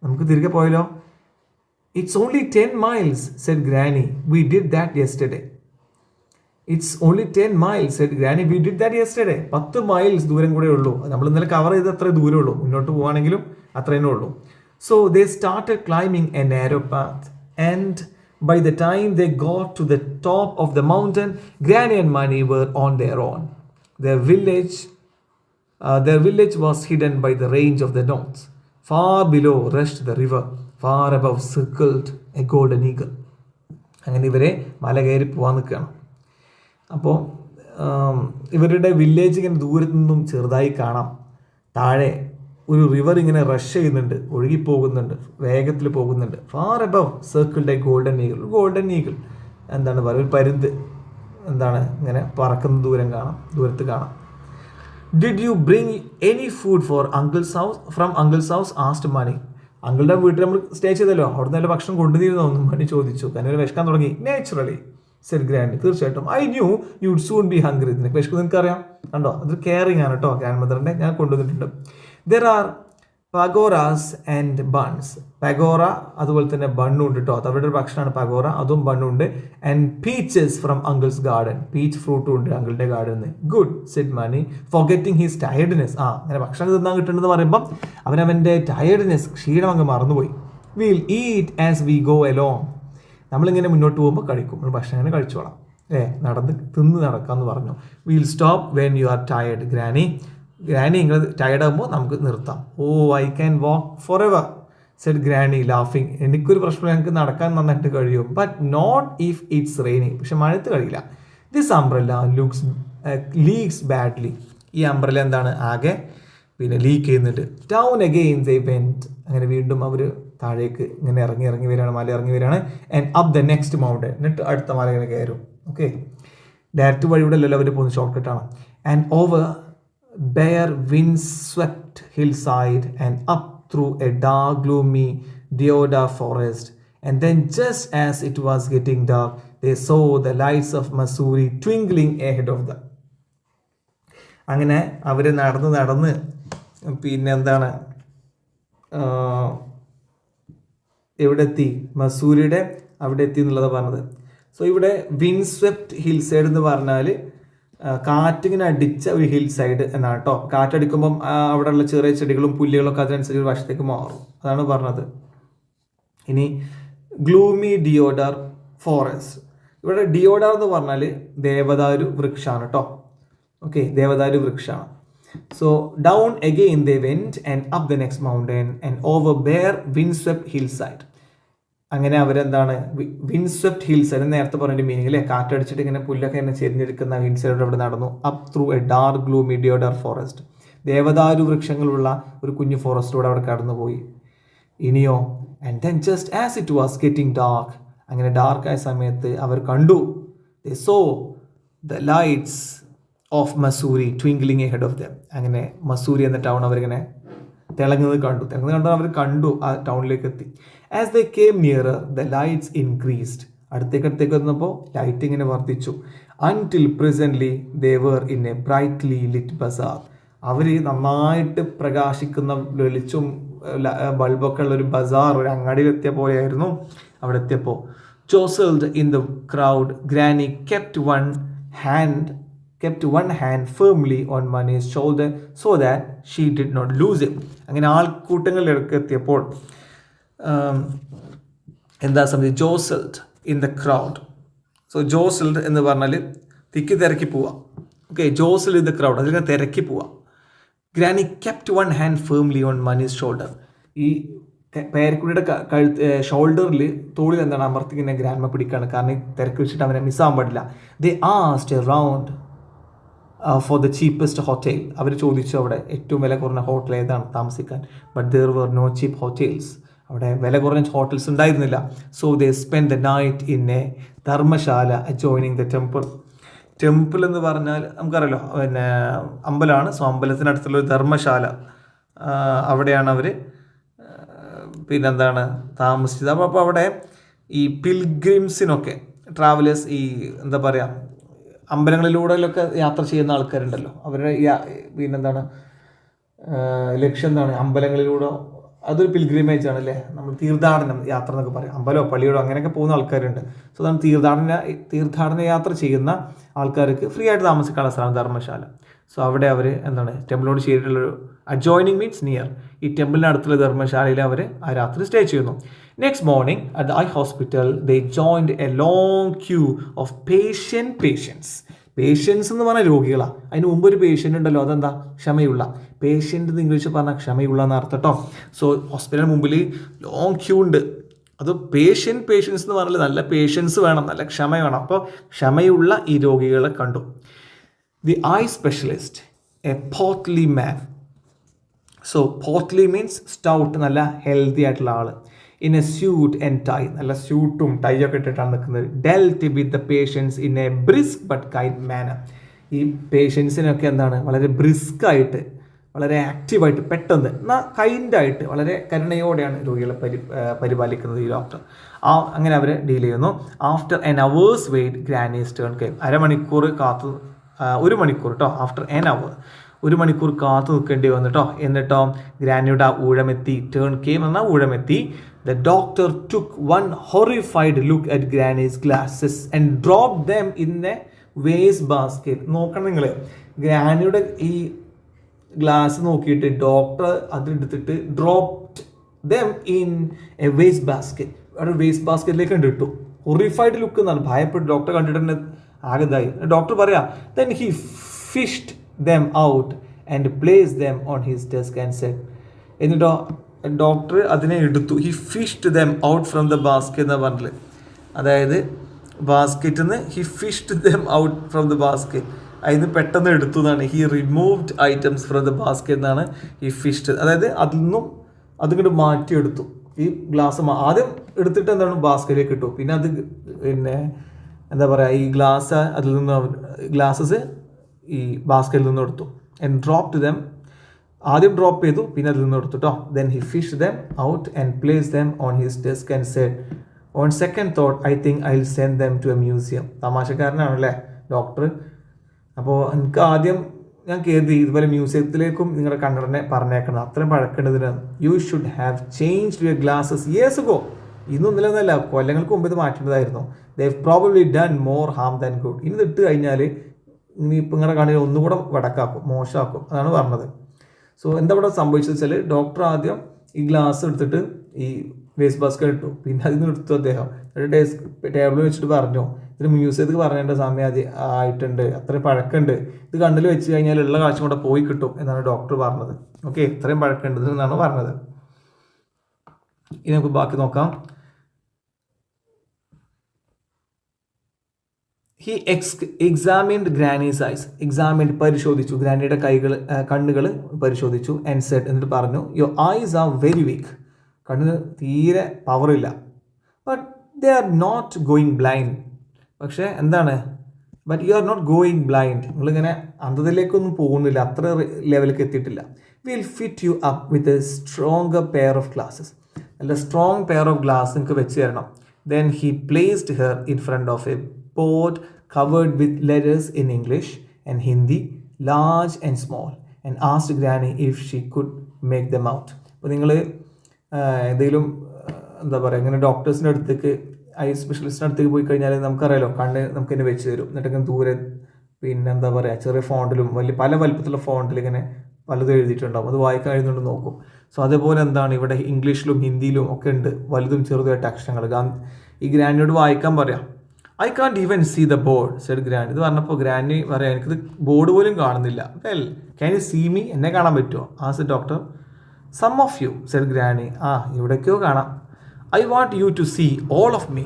നമുക്ക് തിരികെ പോയാലോ? It's only 10 miles said granny. We did that yesterday. It's only 10 miles said granny. We did that yesterday. 10 miles ദൂരം കൂടെ ഉള്ളൂ, നമ്മൾ ഇന്നലെ കവർ ചെയ്ത് അത്രേ ദൂരമേ ഉള്ളൂ, മുന്നോട്ട് പോവുകയാണെങ്കിലും അത്രേനേ ഉള്ളൂ. So they started climbing a narrow path, and by the time they got to the top of the mountain, Granny and Mani were on their own. Their village was hidden by the range of the north. Far below rushed the river. Far above circled a golden eagle. അങ്ങനെ ഇവരെ മല കയറി പോകാൻ നിൽക്കുകയാണ്. അപ്പോൾ ഇവരുടെ village ഇങ്ങനെ ദൂരത്തു നിന്നും ചെറുതായി കാണാം. താഴെ ഒരു റിവർ ഇങ്ങനെ റഷ് ചെയ്യുന്നുണ്ട്, ഒഴുകിപ്പോകുന്നുണ്ട്, വേഗത്തിൽ പോകുന്നുണ്ട്. Far above circled a golden eagle. Golden eagle എന്താണ് പറയുക, ഒരു പരുന്ത് എന്താണ് ഇങ്ങനെ പറക്കുന്ന ദൂരത്ത് കാണാം. Did you bring any food for uncle's house from uncle's house asked Mani. അങ്കിളുടെ വീട്ടിൽ നമ്മൾ സ്റ്റേ ചെയ്തല്ലോ, അവിടെ നല്ല ഭക്ഷണം കൊണ്ടുവന്നിരുന്നോ എന്ന് മണി ചോദിച്ചു. കാരണം വിശക്കാൻ തുടങ്ങി. Naturally said grand. തീർച്ചയായിട്ടും. I knew you would soon be hungry. വിശക്കും നിനക്കറിയാം, കണ്ടോ, അതൊരു കെയറിങ് ആണ് കേട്ടോ ഗ്രാൻഡ് മദറിൻ്റെ. ഞാൻ കൊണ്ടുവന്നിട്ടുണ്ട്. There are pakoras and buns. Pakora അതുപോലെ തന്നെ ബണ്ണും ഉണ്ട് കേട്ടോ. അത് അവരുടെ ഒരു ഭക്ഷണമാണ് പഗോറ, അതും ബണ്ണും ഉണ്ട്. And peaches from uncle's garden. Peach ഫ്രൂട്ടും ഉണ്ട് അങ്കിളുടെ ഗാർഡനിൽ. Good said Mani forgetting his tiredness. അങ്ങനെ ഭക്ഷണം തിന്നാൻ കിട്ടുന്നത് പറയുമ്പം അവനവൻ്റെ ടയർഡ്നെസ്, ക്ഷീണം അങ്ങ് മറന്നുപോയി. Will eat as we go along. നമ്മളിങ്ങനെ മുന്നോട്ട് പോകുമ്പോൾ കഴിക്കും, നമ്മൾ ഭക്ഷണം ഇങ്ങനെ കഴിച്ചോളാം, തിന്ന് നടക്കാമെന്ന് പറഞ്ഞു. We'll stop when you are tired granny. Granny നിങ്ങൾ ടയർഡ് ആകുമ്പോൾ നമുക്ക് നിർത്താം. Oh I can walk forever said granny ലാഫിങ്. എനിക്കൊരു പ്രശ്നമില്ല, എനിക്ക് നടക്കാൻ നന്നായിട്ട് കഴിയും. But not if it's raining. പക്ഷെ മഴത്ത് കഴിയില്ല. This umbrella leaks badly. ഈ അംബ്രല്ല എന്താണ്, ആകെ ലീക്ക് ചെയ്യുന്നുണ്ട്. Down again they went. അങ്ങനെ വീണ്ടും അവർ താഴേക്ക് ഇങ്ങനെ ഇറങ്ങി വരികയാണ്, മല ഇറങ്ങി വരികയാണ്. And up the next mountain. എന്നിട്ട് അടുത്ത മല ഇങ്ങനെ കയറും. ഓക്കെ, ഡയറക്റ്റ് വഴിയുടെ അല്ലല്ലോ അവർ പോകുന്നത്, ഷോർട്ട് കട്ടാണ്. And over bare wind-swept hillside and up through a dark, gloomy deodar forest. And then just as it was getting dark, they saw the lights of Mussoorie twinkling ahead of them. അങ്ങനെ അവർ നടന്ന് പിന്നെന്താണ് എവിടെ എത്തി, മസൂരിയുടെ അവിടെ എത്തി എന്നുള്ളത് പറഞ്ഞത്. So ഇവിടെ വിൻഡ് സ്വെപ്റ്റ് ഹിൽ സൈഡ് എന്ന് പറഞ്ഞാൽ കാറ്റിങ്ങനെ അടിച്ച ഒരു ഹിൽ സൈഡ് എന്നാണ് കേട്ടോ. കാറ്റടിക്കുമ്പം അവിടെയുള്ള ചെറിയ ചെടികളും പുല്ലുകളൊക്കെ അതിനനുസരിച്ച് ഒരു വശത്തേക്ക് മാറും, അതാണ് പറഞ്ഞത്. ഇനി ഗ്ലൂമി ഡിയോഡർ ഫോറസ്റ്റ്. ഇവിടെ ഡിയോഡർ എന്ന് പറഞ്ഞാൽ ദേവദാരു വൃക്ഷമാണ് കേട്ടോ. ഓക്കെ, ദേവദാരു വൃക്ഷമാണ്. So down again they went and up the next mountain and over bare windswept hillside. അങ്ങനെ അവരെന്താണ് വിൻഡ് സ്വെപ്റ്റ് ഹിൽ സൈഡ് നേരത്തെ പറഞ്ഞ മീനിങ് അല്ലേ, കാറ്റടിച്ചിട്ട് ഇങ്ങനെ പുല്ലൊക്കെ ഇങ്ങനെ ചെരിഞ്ഞെടുക്കുന്ന ഹിൽ സൈഡ് അവിടെ നടന്നു. Up through a dark gloomy deodar forest. ദേവദാരു വൃക്ഷങ്ങളുള്ള ഒരു കുഞ്ഞു ഫോറസ്റ്റിലൂടെ അവിടെ കടന്നുപോയി. ഇനിയോ and then just as it was getting dark. അങ്ങനെ ഡാർക്കായ സമയത്ത് അവർ കണ്ടു, they saw the lights of Mussoorie twinkling ahead of them. അങ്ങനെ മസൂരി എന്ന ടൗൺ അവരിങ്ങനെ തിളങ്ങുന്നത് അവർ കണ്ടു ആ ടൗണിലേക്ക് എത്തി. As they came nearer the lights increased. അടുത്തേക്ക് വന്നപ്പോൾ ലൈറ്റ് ഇങ്ങനെ വർദ്ധിച്ചു. Until presently they were in a brightly lit bazaar. അവർ നന്നായിട്ട് പ്രകാശിക്കുന്ന വെളിച്ചും ബൾബൊക്കെ ഉള്ള ഒരു ബസാർ, ഒരു അങ്ങാടിയിൽ എത്തിയ പോലെയായിരുന്നു അവിടെ എത്തിയപ്പോൾ. Jostled in the crowd granny kept one hand firmly on Mani's shoulder so that she did not lose him. അങ്ങനെ ആൾക്കൂട്ടങ്ങളിലേക്ക് എത്തിയപ്പോൾ എന്താ സംഭവിച്ചത്, ജോസൽഡ് ഇൻ ദ ക്രൗഡ്. സോ ജോസൽഡ് എന്ന് പറഞ്ഞാൽ തിരക്കി പോവാം. ഓക്കെ, ജോസൽഡ് ഇൻ ദ ക്രൗഡ്, അതിങ്ങനെ തിരക്കി പോവാം. Granny kept one hand firmly on Mani's shoulder. ഈ പേരക്കുട്ടിയുടെ ഷോൾഡറിൽ തോളിൽ എന്താണ് അമർത്തി ഇങ്ങനെ ഗ്രാൻഡ്മ പിടിക്കുകയാണ്, കാരണം തിരക്ക് വെച്ചിട്ട് അവനെ മിസ്സാകാൻ പാടില്ല. They asked around for the cheapest hotel. അവർ ചോദിച്ചു അവിടെ ഏറ്റവും വില കുറഞ്ഞ ഹോട്ടൽ ഏതാണ് താമസിക്കാൻ. But there were no cheap hotels. അവിടെ വില കുറഞ്ഞ ഹോട്ടൽസ് ഉണ്ടായിരുന്നില്ല. So they spend the night in a dharamshala adjoining the temple. Temple എന്ന് പറഞ്ഞാൽ നമുക്കറിയാലോ, അമ്പലമാണ്. സോ അമ്പലത്തിനടുത്തുള്ള ഒരു ധർമ്മശാല, അവിടെയാണ് അവർ താമസിച്ചത്. അപ്പോൾ അവിടെ ഈ പിൽഗ്രിംസിനൊക്കെ ട്രാവലേഴ്സ്, ഈ എന്താ പറയുക, അമ്പലങ്ങളിലൂടെയൊക്കെ യാത്ര ചെയ്യുന്ന ആൾക്കാരുണ്ടല്ലോ, അവരുടെ ലക്ഷ്യം എന്താണ്, അമ്പലങ്ങളിലൂടെ അതൊരു പിൽഗ്രിമേജ് ആണ് അല്ലേ, നമ്മൾ തീർത്ഥാടനം യാത്ര എന്നൊക്കെ പറയും. അമ്പലമോ പള്ളിയോടോ അങ്ങനെയൊക്കെ പോകുന്ന ആൾക്കാരുണ്ട്. സോ നമ്മൾ തീർത്ഥാടന യാത്ര ചെയ്യുന്ന ആൾക്കാർക്ക് ഫ്രീ ആയിട്ട് താമസിക്കാനുള്ള സ്ഥലം ധർമ്മശാല. സോ അവിടെ അവർ ടെമ്പിളിനോട് ചേരിട്ടുള്ളൊരു അഡ്ജോയിനിങ് മീൻസ് നിയർ, ഈ ടെമ്പിളിന് അടുത്തുള്ള ധർമ്മശാലയിൽ അവർ ആ രാത്രി സ്റ്റേ ചെയ്യുന്നു. Next morning at the eye hospital they joined a long queue of patients. Patients എന്ന് പറഞ്ഞാൽ രോഗികളാണ്. അതിന് മുമ്പ് ഒരു പേഷ്യൻ്റ് ഉണ്ടല്ലോ, അതെന്താ, ക്ഷമയുള്ള. പേഷ്യൻ്റ് എന്ന് ഇംഗ്ലീഷിൽ പറഞ്ഞാൽ ക്ഷമയുള്ള എന്ന് അർത്ഥം കേട്ടോ. സോ ഹോസ്പിറ്റലിന് മുമ്പിൽ ലോങ് ക്യൂ ഉണ്ട്. അത് പേഷ്യൻസ് എന്ന് പറഞ്ഞാൽ നല്ല പേഷ്യൻസ് വേണം, നല്ല ക്ഷമ വേണം. അപ്പോൾ ക്ഷമയുള്ള ഈ രോഗികളെ കണ്ടു. The eye specialist, a portly man. So portly means stout, നല്ല ഹെൽത്തി ആയിട്ടുള്ള ആൾ. In a suit and tie, നല്ല സ്യൂട്ടും ടൈ ഒക്കെ ഇട്ടിട്ടാണ് നിൽക്കുന്നത്. Dealt with the patients in a brisk but kind manner. ഈ പേഷ്യൻസിനൊക്കെ വളരെ ബ്രിസ്ക്കായിട്ട്, വളരെ ആക്റ്റീവായിട്ട്, പെട്ടെന്ന് എന്നാൽ കൈൻഡായിട്ട്, വളരെ കരുണയോടെയാണ് രോഗികളെ പരിപാലിക്കുന്നത് ഈ ഡോക്ടർ. അങ്ങനെ അവർ ഡീൽ ചെയ്യുന്നു. After an hours wait granny's turn came. 1 മണിക്കൂർ കേട്ടോ, ആഫ്റ്റർ എൻ അവർ 1 മണിക്കൂർ കാത്തു നിൽക്കേണ്ടി വന്നിട്ടോ. എന്നിട്ടോ ഗ്രാനിയുടെ ആ ഊഴമെത്തി, ടേൺ കെയിം എന്നാൽ ഊഴമെത്തി. The doctor took one horrified look at Granny's glasses and dropped them in a waste basket. നോക്കണം നിങ്ങൾ, ഗ്രാനിയുടെ ഈ ഗ്ലാസ് നോക്കിയിട്ട് ഡോക്ടർ അതെടുത്തിട്ട് dropped them in A waste basket, അവിടെ വേസ്റ്റ് ബാസ്കറ്റിലേക്ക് ഇട്ടു. ഹൊറിഫൈഡ് ലുക്ക് എന്നാണ്, ഭയപ്പെട്ട് ഡോക്ടർ കണ്ടിട്ട് തന്നെ ആകതായി. ഡോക്ടർ പറയാ then he fished them out and placed them on his desk and said, എന്നിട്ടോ ഡോക്ടർ അതിനെ എടുത്തു. He fished them out from the basket എന്ന് പറഞ്ഞില്ല, അതായത് ബാസ്കറ്റിൽ നിന്ന് he fished them out from the basket, അതിന് പെട്ടെന്ന് എടുത്തു എന്നാണ്. He removed items from the basket എന്നാണ് ഹി ഫിഷ്ഡ്, അതായത് അതിൽ നിന്നും അതിങ്ങോട്ട് മാറ്റിയെടുത്തു. ഈ ഗ്ലാസ് ആദ്യം എടുത്തിട്ട് എന്താണ് ബാസ്കറ്റിലേക്ക് ഇട്ടു, പിന്നെ അത് പിന്നെ എന്താ പറയുക ഈ ഗ്ലാസ് അതിൽ നിന്ന് ഗ്ലാസസ് ഈ ബാസ്കറ്റിൽ നിന്ന് എടുത്തു. ആൻഡ് ഡ്രോപ്ഡ് ദം, ആദ്യം ഡ്രോപ്പ് ചെയ്തു പിന്നെ അതിൽ നിന്ന് എടുത്തു കേട്ടോ. Then he fished them out and place them on his desk and said on second thought I think I will send them to a museum. തമാശക്കാരനാണല്ലേ ഡോക്ടർ. അപ്പോൾ എനിക്ക് ആദ്യം ഞാൻ കരുതി ഇതുപോലെ മ്യൂസിയത്തിലേക്കും നിങ്ങളുടെ കണ്ണടനെ പറഞ്ഞേക്കണം, അത്രയും പഴക്കേണ്ടതിനാണ്. You should have changed your glasses years ago. ഇന്നൊന്നില്ല എന്നല്ല, കൊല്ലങ്ങൾക്ക് മുമ്പ് ഇത് മാറ്റേണ്ടതായിരുന്നു. They have probably done more harm than good. ഇനി ഇട്ട് കഴിഞ്ഞാൽ ഇനിയിപ്പോൾ നിങ്ങളുടെ കണ്ണിൽ ഒന്നുകൂടെ വടക്കാക്കും, മോശമാക്കും, അതാണ് പറഞ്ഞത്. സോ എന്താ ഇവിടെ സംഭവിച്ചത് വെച്ചാൽ ഡോക്ടർ ആദ്യം ഈ ഗ്ലാസ് എടുത്തിട്ട് ഈ വേസ്റ്റ് ബാസ്കറ്റ് ഇട്ടു, പിന്നെ അതിൽ നിന്ന് എടുത്തു അദ്ദേഹം. ഡെസ്ക് ടേബിളിൽ വെച്ചിട്ട് പറഞ്ഞു ഇതിന് മ്യൂസിയത്തിൽ പറഞ്ഞേണ്ട സമയം അത് ആയിട്ടുണ്ട്, അത്രയും പഴക്കമുണ്ട്, ഇത് കണ്ണിൽ വെച്ച് കഴിഞ്ഞാൽ ഉള്ള കാശും കൂടെ പോയി കിട്ടും എന്നാണ് ഡോക്ടർ പറഞ്ഞത്. ഓക്കെ, ഇത്രയും പഴക്കമുണ്ട് എന്നാണ് പറഞ്ഞത്. ഇനി നമുക്ക് ബാക്കി നോക്കാം. He examined granny's eyes, examined പരിശോധിച്ചു, ഗ്രാനിയുടെ കണ്ണുകൾ പരിശോധിച്ചു. ആൻഡ് സെഡ്, എന്നിട്ട് പറഞ്ഞു your eyes are very weak, കണ്ണിന് തീരെ പവറില്ല. But they are not going blind, പക്ഷേ എന്താണ് but you are not going blind, നിങ്ങളിങ്ങനെ അന്ധതയിലേക്കൊന്നും പോകുന്നില്ല, അത്ര ലെവലിലേക്ക് എത്തിയിട്ടില്ല. We'll fit you up with a stronger pair of glasses, നല്ല സ്ട്രോങ് പെയർ ഓഫ് ഗ്ലാസ് നിങ്ങൾക്ക് വെച്ച് തരണം. Then he placed her in front of A board covered with letters in English and Hindi, large and small, and asked Granny if she could make them out. അപ്പോൾ നിങ്ങൾ എന്തെങ്കിലും എന്താ പറയുക ഇങ്ങനെ ഡോക്ടേഴ്സിൻ്റെ അടുത്തേക്ക് ഐ സ്പെഷ്യലിസ്റ്റിൻ്റെ അടുത്തേക്ക് പോയി കഴിഞ്ഞാൽ നമുക്കറിയാലോ കണ്ണ് നമുക്ക് തന്നെ വെച്ച് തരും. എന്നിട്ട് ദൂരെ പിന്നെ എന്താ പറയുക ചെറിയ ഫോണ്ടിലും പല വലുപ്പത്തിലുള്ള ഫോണ്ടിൽ ഇങ്ങനെ പലതും എഴുതിയിട്ടുണ്ടാവും, അത് വായിക്കാൻ കഴിയുന്നുണ്ട് നോക്കും. സോ അതേപോലെ എന്താണ് ഇവിടെ ഇംഗ്ലീഷിലും ഹിന്ദിയിലും ഒക്കെ ഉണ്ട് വലുതും ചെറുതുമായിട്ട് അക്ഷരങ്ങൾ. ഈ ഗ്രാനിയോട് വായിക്കാൻ പറയാം. I can't even see the board said granny. ഇത് പറഞ്ഞപ്പോൾ ഗ്രാനി പറയാം എനിക്കിത് ബോർഡ് പോലും കാണുന്നില്ല. Well can you see me, എന്നെ കാണാൻ പറ്റുമോ? ആസ് doctor. Some of you said granny. ഇവിടേക്കോ കാണാം. I want you to see all of me,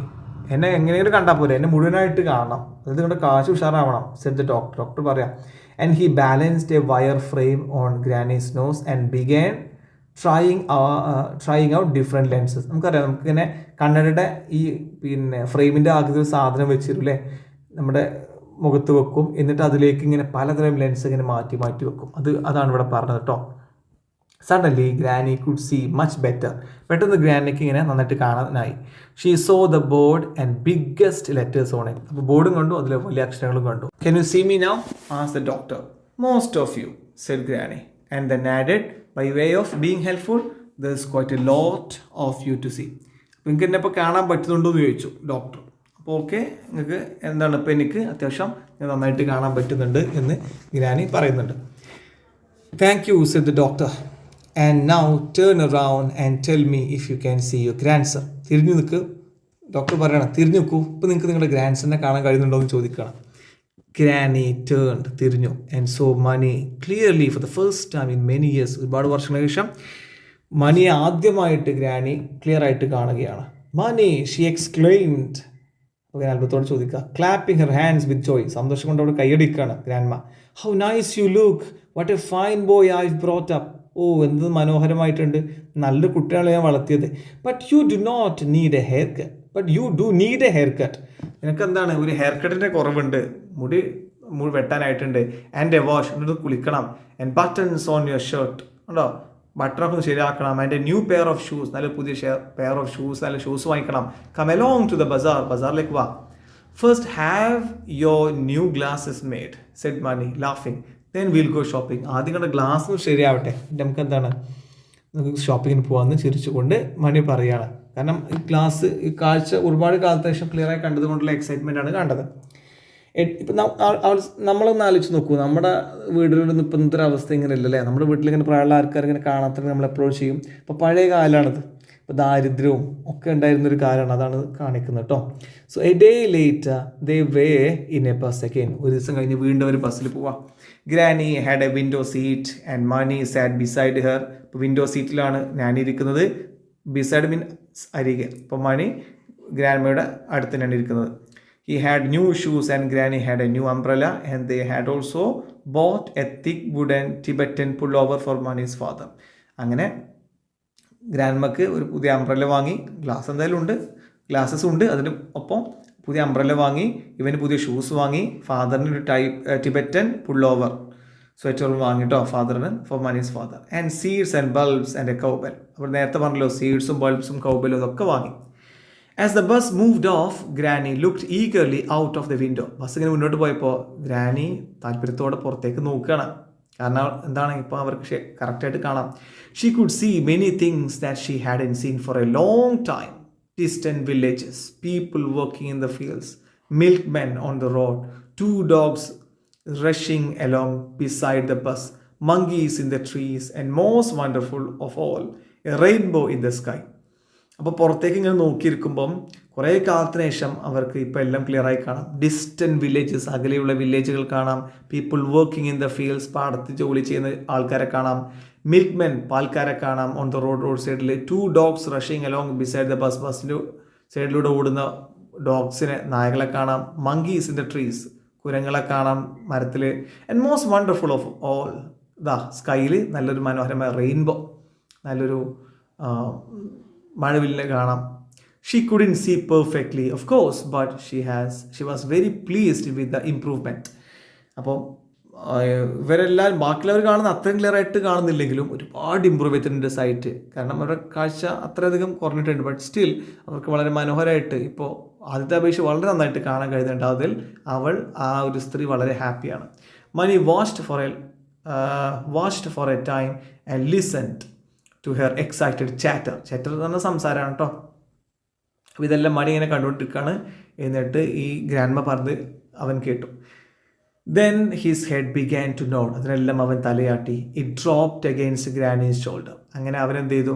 എന്നെ എങ്ങനെയെങ്കിലും കണ്ടാൽ പോരെ, എന്നെ മുഴുവനായിട്ട് കാണണം, അത് നിങ്ങളുടെ കാശ് ഉഷാറാവണം സെഡ് ദ ഡോക്ടർ. ഡോക്ടർ പറയാം. And he balanced a wire frame on granny's nose and began trying out different lenses. നമുക്കറിയാം നമുക്കിങ്ങനെ കണ്ണടയുടെ ഈ പിന്നെ ഫ്രെയിമിൻ്റെ ആകൃതി സാധനം വെച്ചിരുല്ലേ നമ്മുടെ മുഖത്ത് വെക്കും, എന്നിട്ട് അതിലേക്ക് ഇങ്ങനെ പലതരം ലെൻസ് ഇങ്ങനെ മാറ്റി വെക്കും. അതാണ് ഇവിടെ പറഞ്ഞത് കേട്ടോ. Suddenly granny could see much better, പെട്ടെന്ന് ഗ്രാനിക്ക് ഇങ്ങനെ നന്നായിട്ട് കാണാനായി. She saw the board and biggest letters on it. അപ്പോൾ ബോർഡും കണ്ടു, അതിൽ വലിയ അക്ഷരങ്ങളും കണ്ടു. Can you see me now asked the doctor. Most of you said granny and then added by way of being helpful there's quite a lot of you to see. അപ്പോൾ നിങ്ങൾക്ക് എന്നെ ഇപ്പോൾ കാണാൻ പറ്റുന്നുണ്ടോ എന്ന് ചോദിച്ചു ഡോക്ടർ. അപ്പോൾ ഓക്കെ നിങ്ങൾക്ക് എന്താണ് ഇപ്പോൾ എനിക്ക് അത്യാവശ്യം നന്നായിട്ട് കാണാൻ പറ്റുന്നുണ്ട് എന്ന് ഗ്രാനി പറയുന്നുണ്ട്. Thank you said the doctor and now turn around and tell me if you can see your grandson. തിരിഞ്ഞു നിൽക്ക്, ഡോക്ടർ പറയണം തിരിഞ്ഞു നിൽക്കൂ, ഇപ്പോൾ നിങ്ങൾക്ക് നിങ്ങളുടെ ഗ്രാൻഡ് സണ്ണിനെ കാണാൻ കഴിയുന്നുണ്ടോ എന്ന് ചോദിക്കണം. Granny turned, തിരിഞ്ഞു, and saw Mani clearly for the first time in many years. ഒരുപാട് വർഷങ്ങൾക്ക് ശേഷം മണിയെ ആദ്യമായിട്ട് ഗ്രാനി ക്ലിയർ ആയിട്ട് കാണുകയാണ്. Mani, she exclaimed. അപ്പോൾ അത്ഭുതത്തോടെ ചോദിക്കുക. Clapping her hands with joy. സന്തോഷം കൊണ്ട് അവിടെ കൈയടിക്കുകയാണ് grandma. How nice you look. What a fine boy I've brought up. എന്ത് മനോഹരമായിട്ടുണ്ട്, നല്ല കുട്ടികളെ ഞാൻ വളർത്തിയത്. But you do not need a haircut. But you do need a haircut. നിനക്ക് എന്താണ് ഒരു ഹെയർ കട്ടിൻ്റെ കുറവുണ്ട്, മുടി വെട്ടാനായിട്ടുണ്ട്. ആൻഡ് എ വാഷ്, എന്നിട്ട് കുളിക്കണം. And buttons on your shirt, ഉണ്ടോ ബട്ടണൊക്കെ ഒന്ന് ശരിയാക്കണം. And a new pair of shoes, നല്ല പുതിയ പെയർ ഓഫ് ഷൂസ്, നല്ല ഷൂസ് വാങ്ങിക്കണം. Come along to the bazaar, ബസാറിലേക്ക് വാ. First have your new glasses made said Mani ലാഫിങ്. Then we'll go shopping. ആദ്യം കണ്ട ഗ്ലാസ് ശരിയാവട്ടെ, നമുക്ക് എന്താണ് നമുക്ക് ഷോപ്പിങ്ങിന് പോകാമെന്ന് ചിരിച്ചുകൊണ്ട് മണി പറയുകയാണ്. കാരണം ഈ കാഴ്ച ഒരുപാട് കാലത്തിന് ശേഷം ക്ലിയറായി കണ്ടതുകൊണ്ടുള്ള എക്സൈറ്റ്മെൻ്റ് ആണ് കണ്ടത്. ഇപ്പം നമ്മളൊന്ന് ആലോചിച്ച് നോക്കൂ, നമ്മുടെ വീടുകളിൽ ഇപ്പം ഇന്നത്തെ അവസ്ഥ ഇങ്ങനെ ഇല്ലല്ലേ. നമ്മുടെ വീട്ടിലിങ്ങനെ പ്രായമുള്ള ആൾക്കാർ ഇങ്ങനെ കാണാത്ത നമ്മൾ അപ്രോച്ച് ചെയ്യും. ഇപ്പോൾ പഴയ കാലമാണിത്, ഇപ്പോൾ ദാരിദ്ര്യവും ഒക്കെ ഉണ്ടായിരുന്നൊരു കാലമാണ്, അതാണ് കാണിക്കുന്നത് കേട്ടോ. So a day later they were in a bus again. ഒരു ദിവസം കഴിഞ്ഞ് വീണ്ടും ഒരു ബസ്സിൽ പോവാം. Granny had a window seat and Mani sat beside her. ഇപ്പോൾ വിൻഡോ സീറ്റിലാണ് ഞാൻ ഇരിക്കുന്നത്, ബിസൈഡ് മീൻസ് അരികെ. ഇപ്പോൾ മണി ഗ്രാൻഡ്മയുടെ അടുത്ത് തന്നെയാണ് ഇരിക്കുന്നത്. He had new shoes and Granny had a new umbrella, and they had also bought a thick wooden Tibetan pullover for Mani's father. അങ്ങനെ ഗ്രാൻഡ്മക്ക് ഒരു പുതിയ അംബ്രല്ല വാങ്ങി, ഗ്ലാസ് എന്തായാലും ഉണ്ട്, ഗ്ലാസസ് ഉണ്ട്, അതിന് ഒപ്പം പുതിയ അംബ്രല്ല വാങ്ങി, ഇവന് പുതിയ ഷൂസ് വാങ്ങി, ഫാദറിന് ഒരു ടിബറ്റൻ പുള്ളോവർ സ്വെറ്റർ വാങ്ങിട്ടോ ഫാദറിന്, for Mani's father. And seeds and bulbs and a cowbell. അപ്പോൾ നേരത്തെ പറഞ്ഞല്ലോ സീഡ്സും ബൾബ്സും കൗബെലും ഇതൊക്കെ വാങ്ങി. As the bus moved off, Granny looked eagerly out of the window. Bus ഇങ്ങനെ മുന്നോട്ട് പോയപ്പോൾ ഗ്രാനി താല്പര്യത്തോടെ പുറത്തേക്ക് നോക്കുകയാണ്. കാരണം എന്താണ്, ഇപ്പോൾ അവർക്ക് കറക്റ്റായിട്ട് കാണാം. She could see many things that she hadn't seen for a long time. Distant villages, people working in the fields, milkmen on the road, 2 dogs rushing along beside the bus, monkeys in the trees, and most wonderful of all, a rainbow in the sky. അപ്പോൾ പുറത്തേക്ക് ഇങ്ങനെ നോക്കിയിരിക്കുമ്പം കുറേ കാലത്തിന് ശേഷം അവർക്ക് ഇപ്പോൾ എല്ലാം ക്ലിയറായി കാണാം. ഡിസ്റ്റൻറ്റ് വില്ലേജസ്, അകലെയുള്ള വില്ലേജുകൾ കാണാം. People working in the fields, പാടത്ത് ജോലി ചെയ്യുന്ന ആൾക്കാരെ കാണാം. മിൽക്ക്മെൻ, പാൽക്കാരെ കാണാം. ഓൺ ദ റോഡ് സൈഡിൽ 2 dogs rushing along beside the bus, ബസ്സിൻ്റെ സൈഡിലൂടെ ഓടുന്ന ഡോഗ്സിനെ, നായകളെ കാണാം. മങ്കീസ് ഇൻ ദ ട്രീസ്, കുരങ്ങളെ കാണാം മരത്തിൽ. And most wonderful of all, സ്കൈയിൽ നല്ലൊരു മനോഹരമായ റെയിൻബോ, നല്ലൊരു മഴവില്ലിനെ കാണാം. She couldn't see perfectly of course, but she was very pleased with the improvement. അപ്പോൾ ഇവരെല്ലാം ബാക്കിയുള്ളവർ കാണുന്ന അത്രയും ക്ലിയർ ആയിട്ട് കാണുന്നില്ലെങ്കിലും ഒരുപാട് ഇമ്പ്രൂവ് ചെയ്തിട്ടുണ്ട് സൈറ്റ്. കാരണം അവരുടെ കാഴ്ച അത്രയധികം കുറഞ്ഞിട്ടുണ്ട്, ബട്ട് സ്റ്റിൽ അവർക്ക് വളരെ മനോഹരമായിട്ട് ഇപ്പോൾ ആദ്യത്തെ അപേക്ഷ വളരെ നന്നായിട്ട് കാണാൻ കഴിയുന്നുണ്ട്. അതിൽ ആ ഒരു സ്ത്രീ വളരെ ഹാപ്പിയാണ്. Mani watched for a time and listened to her excited chatter എന്ന് പറഞ്ഞ സംസാരമാണ് കേട്ടോ. അപ്പോൾ ഇതെല്ലാം മണി ഇങ്ങനെ കണ്ടുകൊണ്ടിരിക്കുകയാണ്. എന്നിട്ട് ഈ ഗ്രാൻഡ്മ പറഞ്ഞത് അവൻ കേട്ടു. Then his head began to nod. അതിനെല്ലാം അവൻ തലയാട്ടി. It dropped against granny's shoulder. അങ്ങനെ അവൻ എന്ത് ചെയ്തു,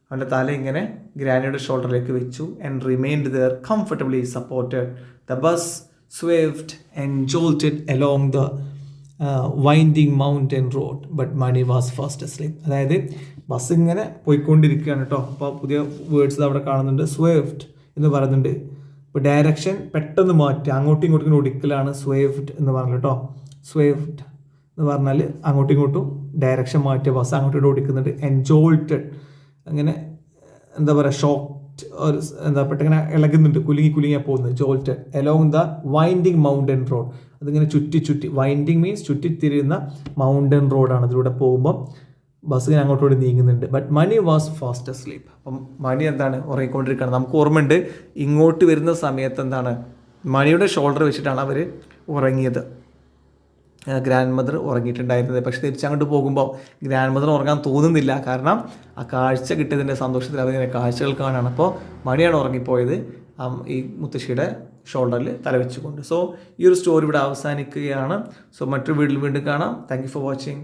അവൻ്റെ തല ഇങ്ങനെ ഗ്രാനിയുടെ ഷോൾഡറിലേക്ക് വെച്ചു. And remained there comfortably supported. The bus swayed and jolted along the winding mountain road, but Mani was fast asleep. അതായത് ബസ് ഇങ്ങനെ പോയിക്കൊണ്ടിരിക്കുകയാണ് കേട്ടോ. അപ്പോൾ പുതിയ വേർഡ്സ് അവിടെ കാണുന്നുണ്ട്. സ്വേവ്ഡ് എന്ന് പറയുന്നുണ്ട്. ഇപ്പോൾ ഡയറക്ഷൻ പെട്ടെന്ന് മാറ്റുക, അങ്ങോട്ടും ഇങ്ങോട്ടും ഓടിക്കലാണ് സ്വേവ്ഡ് എന്ന് പറഞ്ഞത് കേട്ടോ. സ്വേവ്ഡ് എന്ന് പറഞ്ഞാൽ അങ്ങോട്ടും ഇങ്ങോട്ടും ഡയറക്ഷൻ മാറ്റിയ ബസ് അങ്ങോട്ടും ഓടിക്കുന്നുണ്ട്. എൻജോൾട്ടഡ്, അങ്ങനെ എന്താ പറയുക, ഷോക്ക്ഡ്, പെട്ടെന്ന് ഇളകുന്നുണ്ട്, കുലുങ്ങിയാൽ പോകുന്നത്. Jolted along the winding mountain road. അതിങ്ങനെ ചുറ്റി വൈൻഡിങ് മീൻസ് ചുറ്റിത്തിരിയുന്ന മൗണ്ടൻ റോഡാണ്. അതിലൂടെ പോകുമ്പോൾ ബസ് ഇങ്ങനെ അങ്ങോട്ടോട് നീങ്ങുന്നുണ്ട്. But Mani was fast asleep. അപ്പം മണി എന്താണ്, ഉറങ്ങിക്കൊണ്ടിരിക്കുകയാണ്. നമുക്ക് ഓർമ്മയുണ്ട് ഇങ്ങോട്ട് വരുന്ന സമയത്ത് എന്താണ്, മണിയുടെ ഷോൾഡർ വെച്ചിട്ടാണ് അവർ ഉറങ്ങിയത്, ഗ്രാൻഡ് മദർ ഉറങ്ങിയിട്ടുണ്ടായിരുന്നത്. പക്ഷേ തിരിച്ചങ്ങോട്ട് പോകുമ്പോൾ ഗ്രാൻഡ് മദർ ഉറങ്ങാൻ തോന്നുന്നില്ല. കാരണം ആ കാഴ്ച കിട്ടിയതിൻ്റെ സന്തോഷത്തിൽ അവരിങ്ങനെ കാഴ്ചകൾ കാണുകയാണ്. അപ്പോൾ മണിയാണ് ഉറങ്ങിപ്പോയത് ഈ മുത്തശ്ശിയുടെ ഷോൾഡറിൽ തലവെച്ചുകൊണ്ട്. സോ ഈ ഒരു സ്റ്റോറി ഇവിടെ അവസാനിക്കുകയാണ്. സോ മറ്റൊരു വീഡിയോയിൽ വീണ്ടും കാണാം. Thank you for watching.